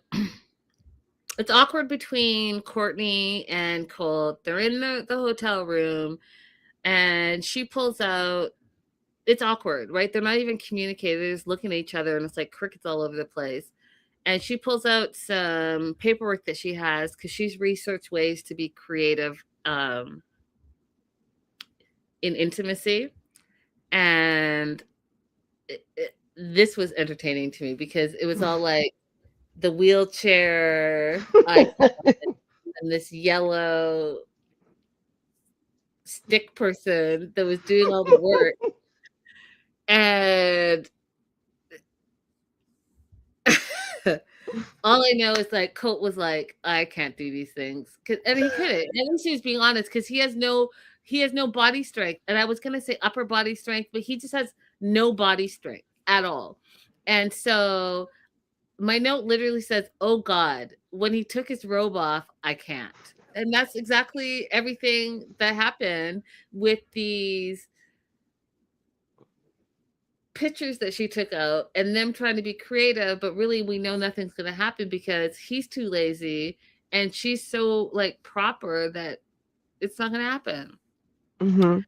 Speaker 2: it's awkward between Courtney and Colt. They're in the hotel room, and she pulls out. It's awkward, right? They're not even communicating. They're just looking at each other, and it's like crickets all over the place. and she pulls out some paperwork that she has because she's researched ways to be creative in intimacy. And this was entertaining to me because it was all like the wheelchair icon and this yellow stick person that was doing all the work. And all I know is like Colt was like, I can't do these things. And he couldn't. And she was being honest because he has no body strength. And I was gonna say upper body strength, but he just has no body strength at all. And so my note literally says, oh God, when he took his robe off, I can't. And that's exactly everything that happened with these pictures that she took out and them trying to be creative, but really we know nothing's going to happen because he's too lazy and she's so like proper that it's not going to happen.
Speaker 3: Mm-hmm.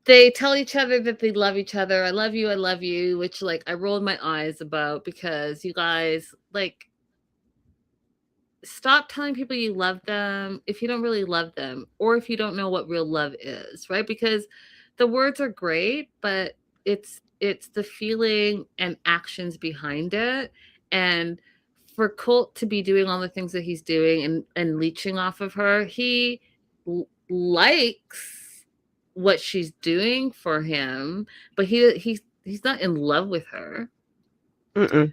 Speaker 2: They tell each other that they love each other. I love you, which like I rolled my eyes about because you guys like stop telling people you love them if you don't really love them or if you don't know what real love is, right? Because the words are great, but it's the feeling and actions behind it. And for Colt to be doing all the things that he's doing and leeching off of her, he likes what she's doing for him, but he's not in love with her.
Speaker 3: Mm-mm.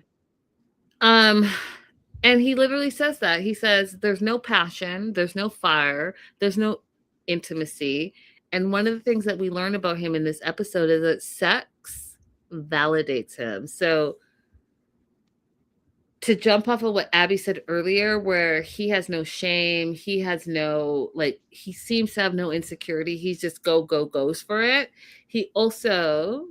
Speaker 2: And he literally says that. He says there's no passion, there's no fire, there's no intimacy. And one of the things that we learn about him in this episode is that sex validates him. So to jump off of what Abby said earlier, where he has no shame, he has no, like, he seems to have no insecurity. He's just goes for it. He also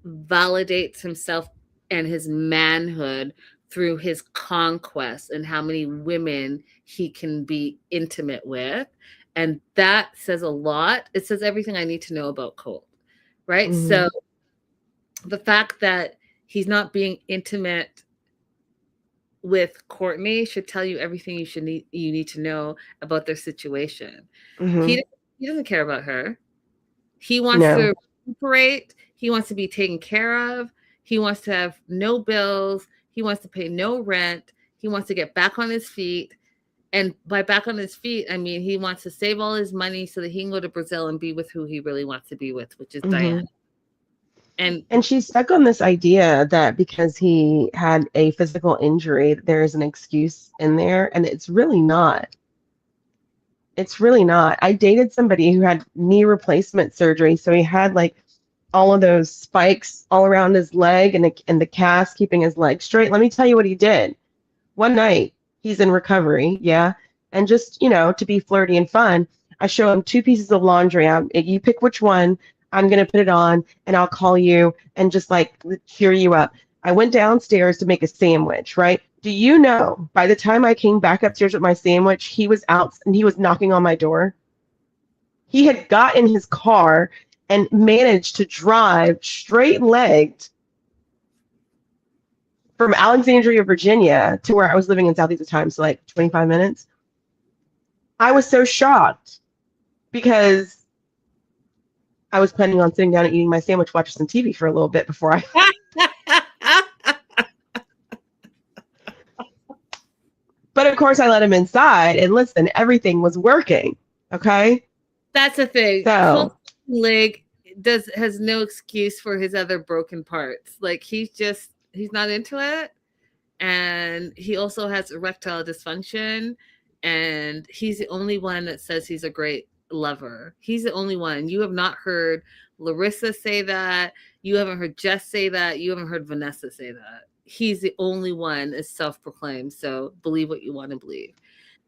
Speaker 2: validates himself and his manhood through his conquest and how many women he can be intimate with. And that says a lot. It says everything I need to know about Colt, right?
Speaker 3: Mm-hmm.
Speaker 2: So the fact that he's not being intimate with Courtney should tell you everything you need to know about their situation.
Speaker 3: Mm-hmm.
Speaker 2: He doesn't care about her. He wants to recuperate. He wants to be taken care of. He wants to have no bills. He wants to pay no rent. He wants to get back on his feet. And by back on his feet, I mean he wants to save all his money so that he can go to Brazil and be with who he really wants to be with, which is Diana. And
Speaker 3: she's stuck on this idea that because he had a physical injury, there is an excuse in there, and it's really not. It's really not. I dated somebody who had knee replacement surgery, so he had like all of those spikes all around his leg and the cast keeping his leg straight. Let me tell you what he did. One night, he's in recovery, yeah, and just, to be flirty and fun, I show him 2 pieces of laundry. You pick which one. I'm going to put it on and I'll call you and just like cheer you up. I went downstairs to make a sandwich, right? Do you know, by the time I came back upstairs with my sandwich, he was out and he was knocking on my door. He had got in his car and managed to drive straight-legged from Alexandria, Virginia to where I was living in Southeast at the time, so like 25 minutes. I was so shocked because I was planning on sitting down and eating my sandwich, watching some TV for a little bit before I... But of course I let him inside and listen, everything was working. Okay?
Speaker 2: That's the thing.
Speaker 3: So
Speaker 2: leg has no excuse for his other broken parts. Like he's not into it. And he also has erectile dysfunction. And he's the only one that says he's a great lover. He's the only one. You have not heard Larissa say that. You haven't heard Jess say that. You haven't heard Vanessa say that. He's the only one that's self-proclaimed. So believe what you want to believe.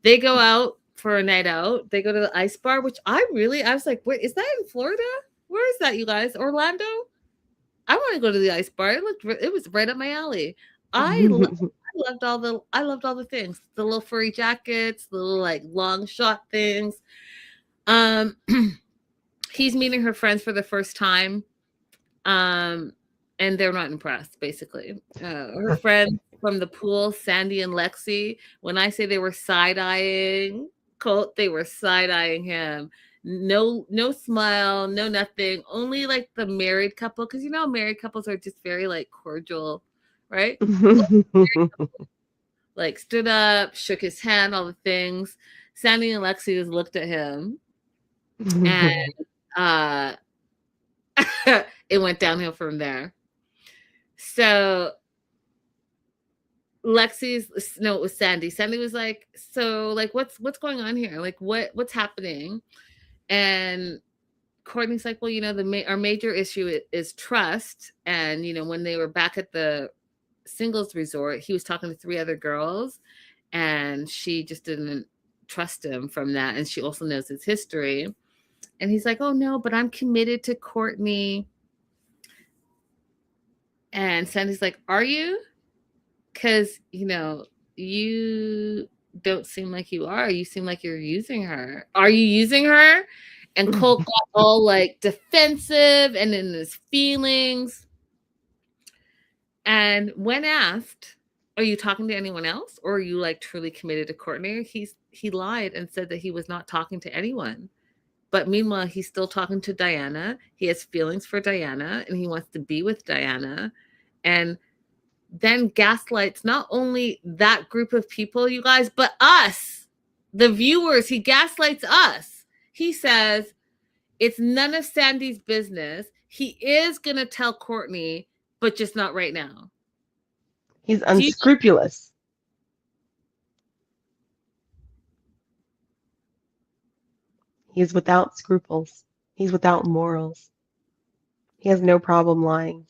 Speaker 2: They go out for a night out. They go to the ice bar, which I was like, wait, is that in Florida? Where is that, you guys? Orlando? I want to go to the ice bar. It was right up my alley. I loved all the things. The little furry jackets, the little like long shot things. He's meeting her friends for the first time. And they're not impressed, basically. Her friends from the pool, Sandy and Lexi. When I say they were side-eyeing Colt, they were side-eyeing him. No smile, no nothing. Only like the married couple, because you know married couples are just very like cordial, right? Like stood up, shook his hand, all the things. Sandy and Lexi just looked at him, and it went downhill from there. So Lexi's no, it was Sandy. Sandy was like, "So, like, what's going on here? Like, what's happening?" And Courtney's like, "Well, you know, our major issue is trust." And you know, when they were back at the singles resort, he was talking to 3 other girls, and she just didn't trust him from that. And she also knows his history. And he's like, "Oh no, but I'm committed to Courtney." And Sandy's like, "Are you? Because, you know, you don't seem like you are. You seem like you're using her. Are you using her?" And Colt got all like defensive and in his feelings. And when asked, "Are you talking to anyone else? Or are you like truly committed to Courtney?" He lied and said that he was not talking to anyone. But meanwhile, he's still talking to Diana. He has feelings for Diana and he wants to be with Diana. And then gaslights not only that group of people, you guys, but us, the viewers. He gaslights us. He says it's none of Sandy's business. He is going to tell Courtney, but just not right now.
Speaker 3: He's unscrupulous. He's without scruples. He's without morals. He has no problem lying.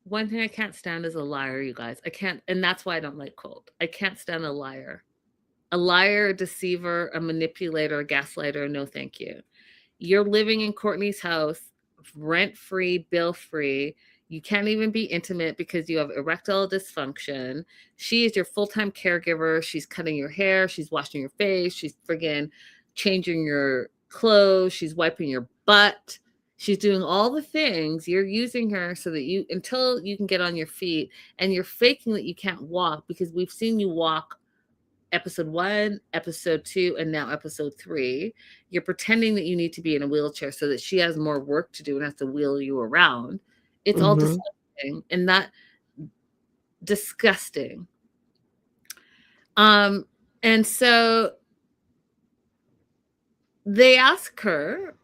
Speaker 2: One thing I can't stand is a liar, you guys. I can't, and that's why I don't like Colt. I can't stand a liar. A liar, a deceiver, a manipulator, a gaslighter, no thank you. You're living in Courtney's house, rent-free, bill-free. You can't even be intimate because you have erectile dysfunction. She is your full-time caregiver. She's cutting your hair. She's washing your face. She's friggin' changing your clothes. She's wiping your butt. She's doing all the things. You're using her so that until you can get on your feet, and you're faking that you can't walk because we've seen you walk episode 1, episode 2, and now episode 3. You're pretending that you need to be in a wheelchair so that she has more work to do and has to wheel you around. It's all disgusting and not disgusting. And so they ask her,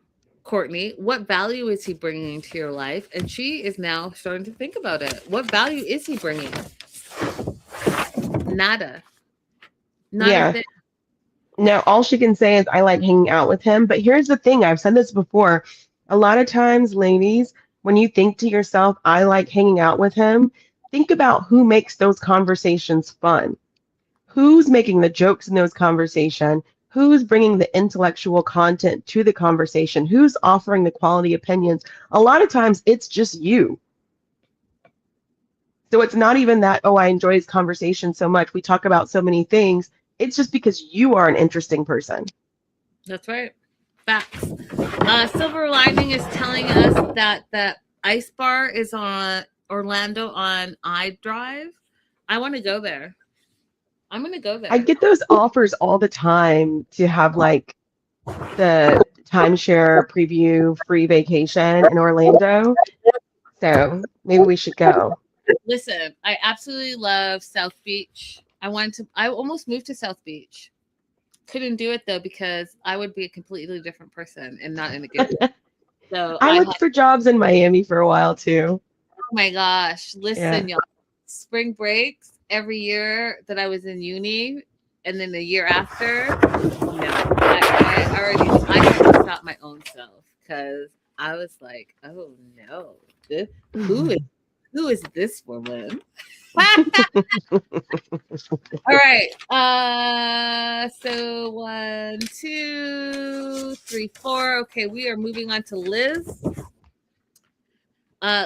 Speaker 2: Courtney, what value is he bringing to your life? And she is now starting to think about it. What value is he bringing? Nada. Not a thing.
Speaker 3: No, all she can say is, I like hanging out with him. But here's the thing. I've said this before. A lot of times, ladies, when you think to yourself, I like hanging out with him, think about who makes those conversations fun. Who's making the jokes in those conversations? Who's bringing the intellectual content to the conversation? Who's offering the quality opinions? A lot of times it's just you. So it's not even that, oh, I enjoy his conversation so much. We talk about so many things. It's just because you are an interesting person.
Speaker 2: That's right. Facts. Silver Lining is telling us that the ice bar is on Orlando on iDrive. I want to go there. I'm going to go there.
Speaker 3: I get those offers all the time to have like the timeshare preview free vacation in Orlando. So maybe we should go.
Speaker 2: Listen, I absolutely love South Beach. I almost moved to South Beach. Couldn't do it though because I would be a completely different person and not in a good way. So
Speaker 3: I looked for jobs in Miami for a while too.
Speaker 2: Oh my gosh. Listen, y'all. Spring breaks every year that I was in uni, and then the year after, no. I had to stop my own self because I was like, oh no. Who is this woman? All right. So 1, 2, 3, 4. Okay, we are moving on to Liz.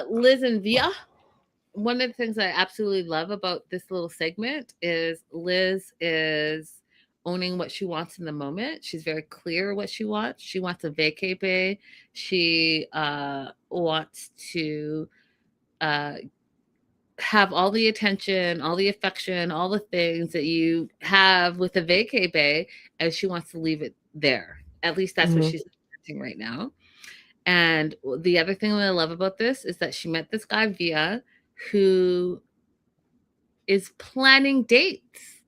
Speaker 2: Liz and Via. One of the things I absolutely love about this little segment is Liz is owning what she wants in the moment. She's very clear what she wants. She wants a vacay bay. She wants to have all the attention, all the affection, all the things that you have with a vacay bay, and she wants to leave it there. At least that's what
Speaker 3: Mhm.
Speaker 2: she's doing right now. And the other thing that I love about this is that she met this guy Via, who is planning dates.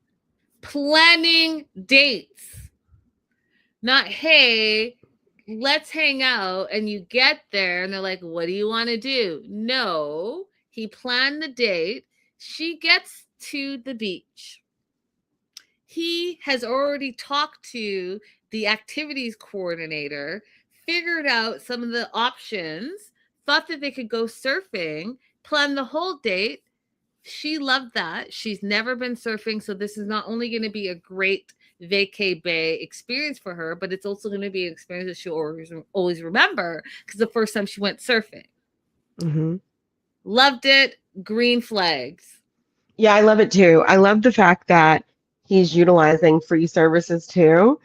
Speaker 2: Planning dates. Not, hey, let's hang out, and you get there and they're like, what do you want to do? No, he planned the date. She gets to the beach. He has already talked to the activities coordinator, figured out some of the options, thought that they could go surfing, planned the whole date. She loved that. She's never been surfing, so this is not only going to be a great vacay bay experience for her, but it's also going to be an experience that she'll always remember because the first time she went surfing.
Speaker 3: Mhm.
Speaker 2: Loved it. Green flags.
Speaker 3: Yeah, I love it too. I love the fact that he's utilizing free services too.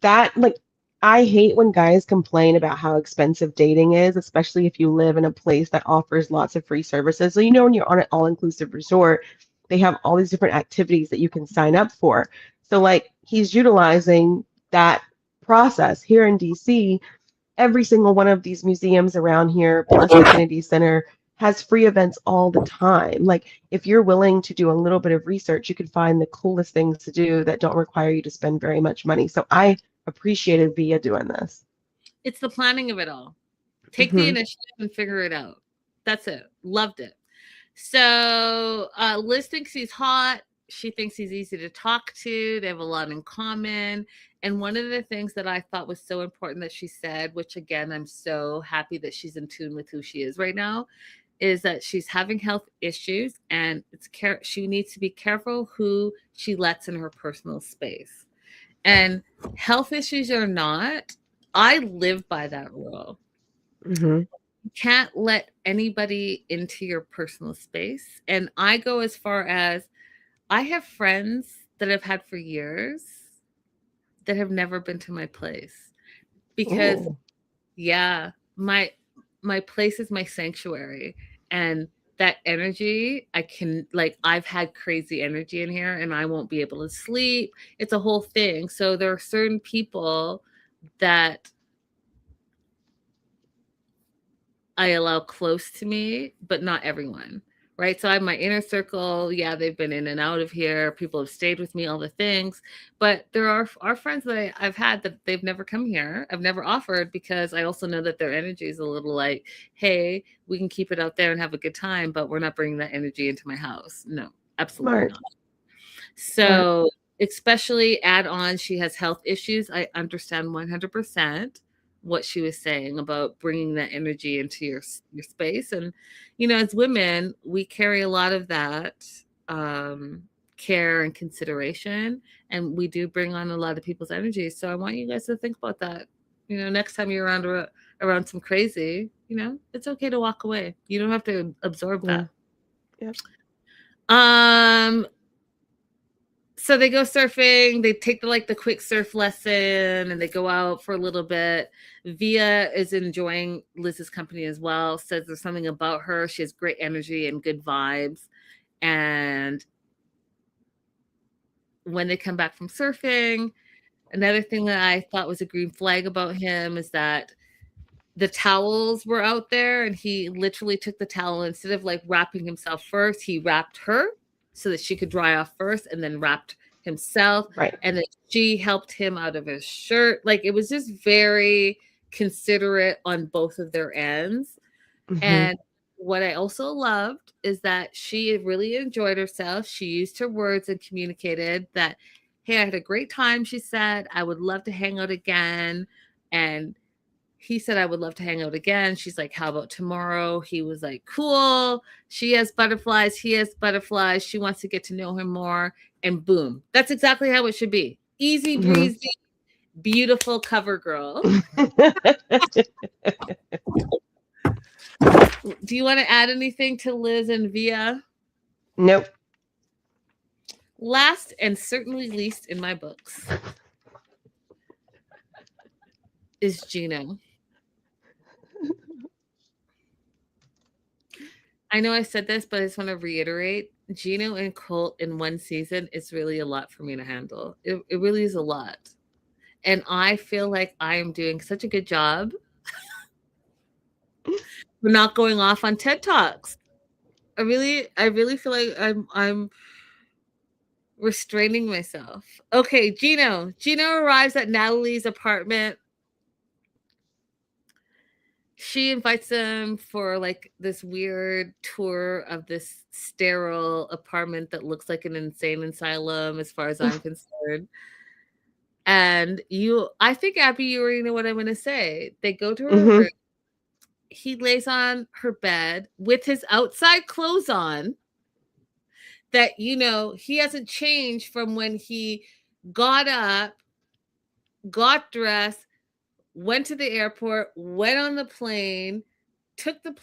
Speaker 3: That, like, I hate when guys complain about how expensive dating is, especially if you live in a place that offers lots of free services. So, when you're on an all-inclusive resort, they have all these different activities that you can sign up for. So, like, he's utilizing that process here in DC. Every single one of these museums around here, plus the Kennedy Center, has free events all the time. Like, if you're willing to do a little bit of research, you can find the coolest things to do that don't require you to spend very much money. So I appreciated Via doing this.
Speaker 2: It's the planning of it all. Take the
Speaker 3: Hmm.
Speaker 2: initiative and figure it out. That's it. Loved it. So Liz thinks he's hot. She thinks he's easy to talk to. They have a lot in common. And one of the things that I thought was so important that she said, which again, I'm so happy that she's in tune with who she is right now, is that she's having health issues and she needs to be careful who she lets in her personal space. And health issues or not, I live by that rule.
Speaker 3: Hmm.
Speaker 2: You can't let anybody into your personal space. And I go as far as I have friends that I've had for years that have never been to my place because
Speaker 3: Ooh.
Speaker 2: yeah, my place is my sanctuary, and that energy, I've had crazy energy in here and I won't be able to sleep. It's a whole thing. So there are certain people that I allow close to me, but not everyone, right? So I have my inner circle. Yeah, they've been in and out of here. People have stayed with me, all the things. But there are friends that I've had that they've never come here. I've never offered because I also know that their energy is a little like, hey, we can keep it out there and have a good time, but we're not bringing that energy into my house. No, absolutely
Speaker 3: Smart.
Speaker 2: not.
Speaker 3: Smart.
Speaker 2: So, especially add on, she has health issues. I understand 100% what she was saying about bringing that energy into your space. And, as women, we carry a lot of that care and consideration, and we do bring on a lot of people's energy. So I want you guys to think about that. Next time you're around some crazy, it's okay to walk away. You don't have to absorb
Speaker 3: Yeah.
Speaker 2: that.
Speaker 3: Yeah.
Speaker 2: So they go surfing, they take the quick surf lesson, and they go out for a little bit. Via is enjoying Liz's company as well, says there's something about her. She has great energy and good vibes. And when they come back from surfing, another thing that I thought was a green flag about him is that the towels were out there, and he literally took the towel, instead of wrapping himself first, he wrapped her so that she could dry off first, and then wrapped himself,
Speaker 3: Right.
Speaker 2: and then she helped him out of his shirt. It was just very considerate on both of their ends.
Speaker 3: Hmm.
Speaker 2: And what I also loved is that she really enjoyed herself. She used her words and communicated that, hey, I had a great time. She said, I would love to hang out again. And he said, I would love to hang out again. She's like, how about tomorrow? He was like, cool. She has butterflies. He has butterflies. She wants to get to know him more. And boom, that's exactly how it should be. Easy
Speaker 3: Hmm.
Speaker 2: breezy, beautiful cover girl. Do you want to add anything to Liz and Via?
Speaker 3: Nope.
Speaker 2: Last and certainly least in my books is Gino. I know I said this, but I just want to reiterate. Gino and Colt in one season is really a lot for me to handle. It really is a lot. And I feel like I am doing such a good job for not going off on TED Talks. I really feel like I'm restraining myself. Okay, Gino. Gino arrives at Natalie's apartment. She invites him for like this weird tour of this sterile apartment that looks like an insane asylum as far as I'm concerned. And I think, Abby, you already know what I'm going to say. They go to her room. He lays on her bed with his outside clothes on that, he hasn't changed from when he got up, got dressed, went to the airport, went on the plane, took the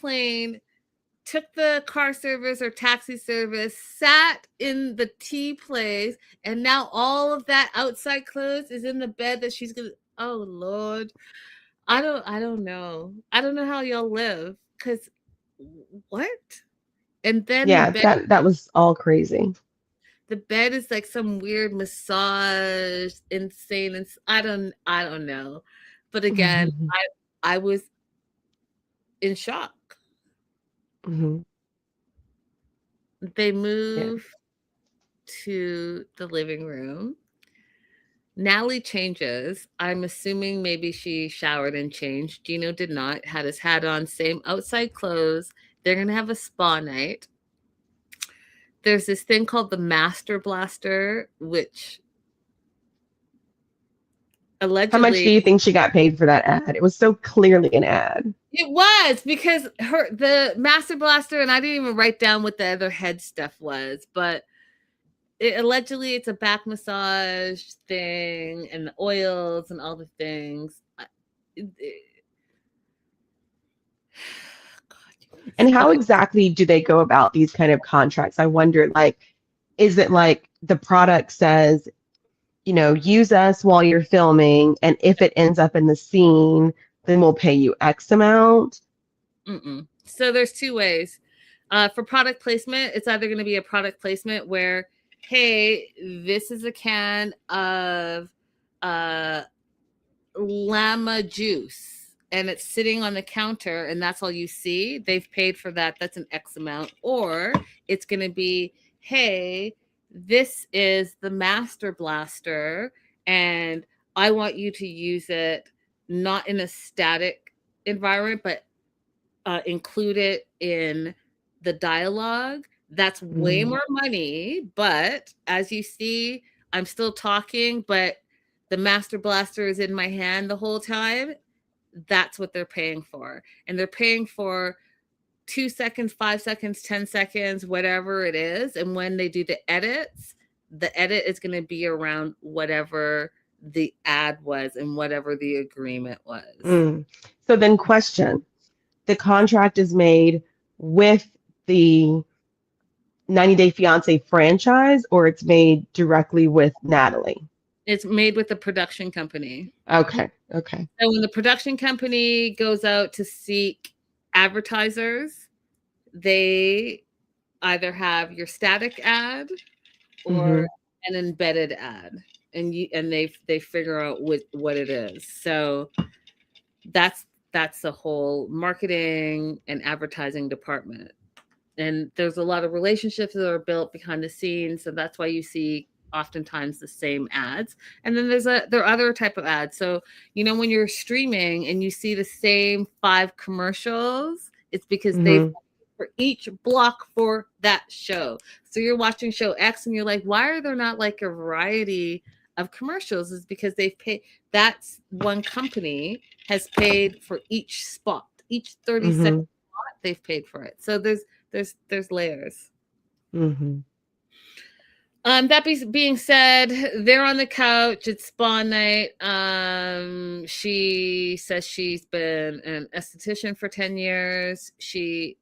Speaker 2: car service or taxi service, sat in the tea place, and now all of that outside clothes is in the bed that she's gonna. Oh Lord, I don't know. I don't know how y'all live, because what? And then
Speaker 3: that was all crazy.
Speaker 2: The bed is like some weird massage, insane, and I don't know. But again, I was in shock. They move to the living room. Natalie changes. I'm assuming maybe she showered and changed. Gino did not. Had his hat on, same outside clothes. They're going to have a spa night. There's this thing called the Master Blaster, which allegedly...
Speaker 3: How much do you think she got paid for that ad? It was so clearly an ad.
Speaker 2: It was, because the Master Blaster, and I didn't even write down what the other head stuff was, but allegedly it's a back massage thing and the oils and all the things.
Speaker 3: And how exactly do they go about these kind of contracts? I wonder, like, is it like the product says, use us while you're filming, and if it ends up in the scene, then we'll pay you X amount?
Speaker 2: So there's two ways. For product placement, it's either going to be a product placement where, hey, this is a can of llama juice, and it's sitting on the counter, and that's all you see. They've paid for that. That's an X amount. Or it's going to be, hey, this is the Master Blaster, and I want you to use it not in a static environment, but include it in the dialogue. That's way more money. But as you see, I'm still talking, but the Master Blaster is in my hand the whole time. That's what they're paying for. And they're paying for 2 seconds, 5 seconds, 10 seconds, whatever it is. And when they do the edit is going to be around whatever the ad was and whatever the agreement was.
Speaker 3: So then question, the contract is made with the 90 Day Fiance franchise, or it's made directly with Natalie?
Speaker 2: It's made with the production company.
Speaker 3: Okay.
Speaker 2: So when the production company goes out to seek advertisers, they either have your static ad or an embedded ad, and they figure out what it is. So that's the whole marketing and advertising department. And there's a lot of relationships that are built behind the scenes, so that's why you see oftentimes the same ads. And then there are other type of ads. So, when you're streaming and you see the same 5 commercials, it's because they've for each block for that show. So you're watching show X and you're like, why are there not like a variety of commercials? Is because they've paid. That's one company has paid for each spot, each 30-second spot, they've paid for it. So there's layers. That being said, they're on the couch. It's spa night. She says she's been an esthetician for 10 years. She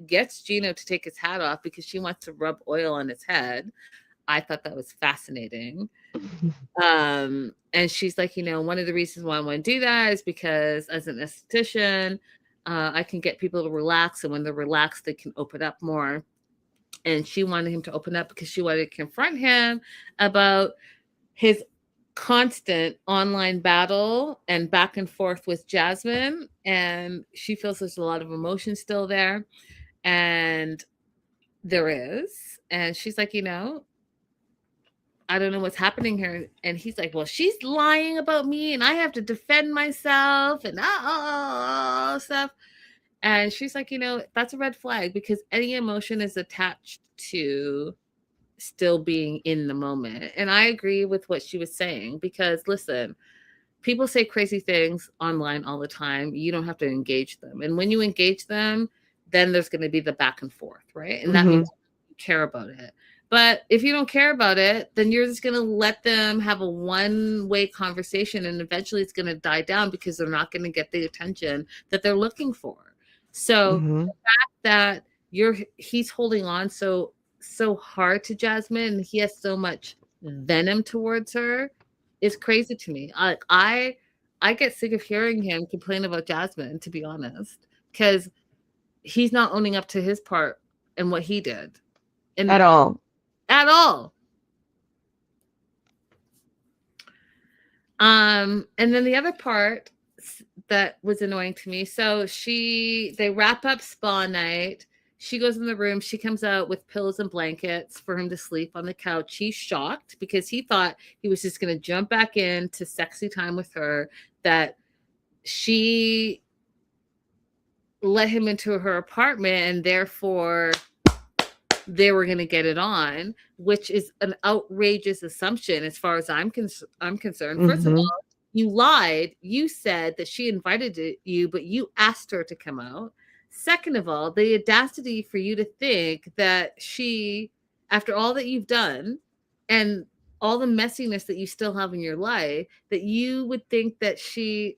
Speaker 2: gets Gino to take his hat off because she wants to rub oil on his head. I thought that was fascinating. And she's like, one of the reasons why I want to do that is because as an esthetician, I can get people to relax, and when they're relaxed, they can open up more. And she wanted him to open up because she wanted to confront him about his constant online battle and back and forth with Jasmine. And she feels there's a lot of emotion still there. And there is. And she's like, I don't know what's happening here. And he's like, well, she's lying about me and I have to defend myself and stuff. And she's like, that's a red flag, because any emotion is attached to still being in the moment. And I agree with what she was saying, because listen, people say crazy things online all the time. You don't have to engage them. And when you engage them, then there's going to be the back and forth, right? And that means you care about it. But if you don't care about it, then you're just going to let them have a one-way conversation, and eventually it's going to die down because they're not going to get the attention that they're looking for. So the fact that he's holding on so hard to Jasmine, and he has so much venom towards her, is crazy to me. I get sick of hearing him complain about Jasmine, to be honest, because he's not owning up to his part and what he did. And
Speaker 3: at all.
Speaker 2: And then the other part that was annoying to me. So they wrap up spa night. She goes in the room. She comes out with pillows and blankets for him to sleep on the couch. He's shocked because he thought he was just going to jump back into sexy time with her, that she let him into her apartment and therefore they were going to get it on, which is an outrageous assumption as far as I'm concerned. First of all, you lied. You said that she invited you, but you asked her to come out. Second of all, the audacity for you to think that she, after all that you've done and all the messiness that you still have in your life, that you would think that she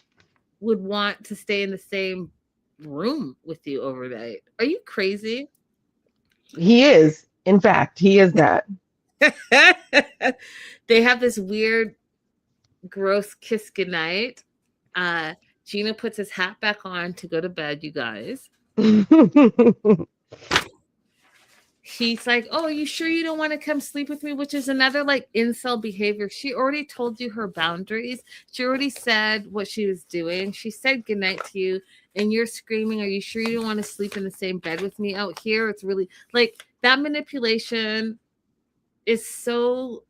Speaker 2: would want to stay in the same room with you overnight. Are you crazy?
Speaker 3: He is. In fact, he is that.
Speaker 2: They have this weird, gross kiss goodnight. Gina puts his hat back on to go to bed, you guys. He's like, oh, are you sure you don't want to come sleep with me? Which is another incel behavior. She already told you her boundaries. She already said what she was doing. She said goodnight to you, and you're screaming, are you sure you don't want to sleep in the same bed with me? Out here, it's really that manipulation is so,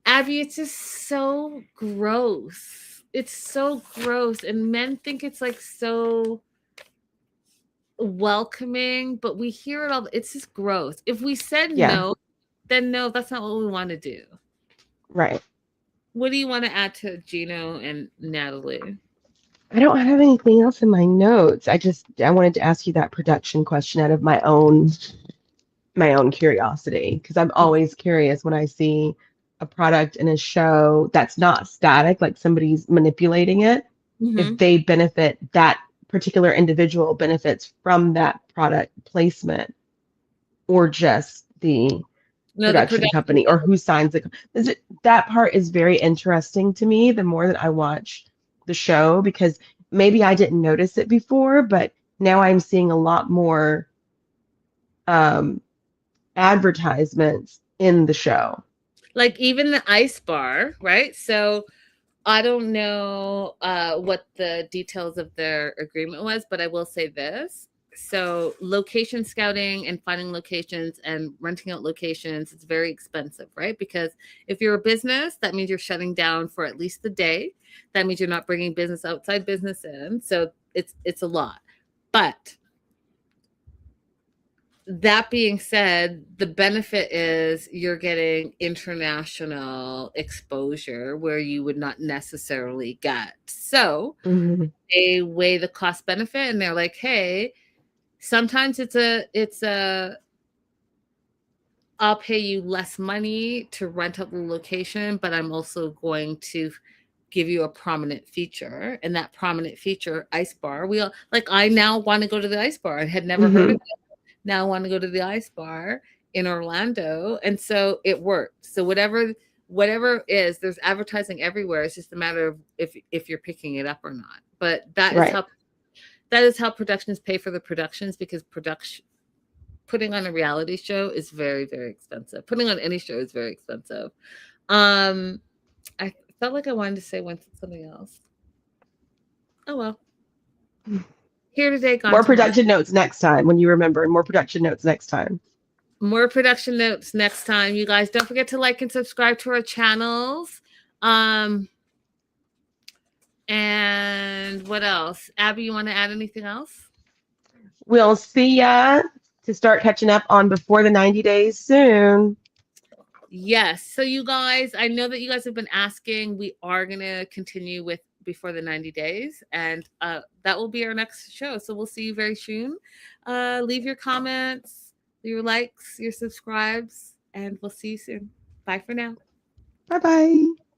Speaker 2: Abby, it's just so gross. It's so gross. And men think it's so welcoming, but we hear it all. It's just gross. If we said no, then no, that's not what we want to do.
Speaker 3: Right.
Speaker 2: What do you want to add to Gino and Natalie?
Speaker 3: I don't have anything else in my notes. I wanted to ask you that production question out of my own curiosity, because I'm always curious when I see a product in a show that's not static, like somebody's manipulating it, if they benefit, that particular individual benefits from that product placement, or just the production company, or who signs the. That part is very interesting to me the more that I watch the show, because maybe I didn't notice it before, but now I'm seeing a lot more advertisements in the show.
Speaker 2: Even the ice bar, right? So I don't know what the details of their agreement was, but I will say this. So location scouting and finding locations and renting out locations, it's very expensive, right? Because if you're a business, that means you're shutting down for at least the day. That means you're not bringing outside business in. So it's a lot. But that being said, the benefit is you're getting international exposure where you would not necessarily get. So they weigh the cost benefit, and they're like, hey, sometimes it's a I'll pay you less money to rent out the location, but I'm also going to give you a prominent feature. And that prominent feature, ice bar, I now want to go to the ice bar. I had never heard of it. Now I want to go to the ice bar in Orlando. And so it worked. So whatever is, there's advertising everywhere. It's just a matter of if you're picking it up or not. But that is how that is how productions pay for the productions, because putting on a reality show is very, very expensive. Putting on any show is very expensive. I felt like I wanted to say something else. Oh well. Here today, gone
Speaker 3: More
Speaker 2: tomorrow.
Speaker 3: production notes next time when you remember. More production notes next time.
Speaker 2: More production notes next time. You guys don't forget to like and subscribe to our channels. And what else? Abby, you want to add anything else?
Speaker 3: We'll see ya to start catching up on Before the 90 Days soon.
Speaker 2: Yes. So you guys, I know that you guys have been asking. We are going to continue with Before the 90 Days, and that will be our next show. So we'll see you very soon. Leave your comments, your likes, your subscribes, and we'll see you soon. Bye for now.
Speaker 3: Bye-bye.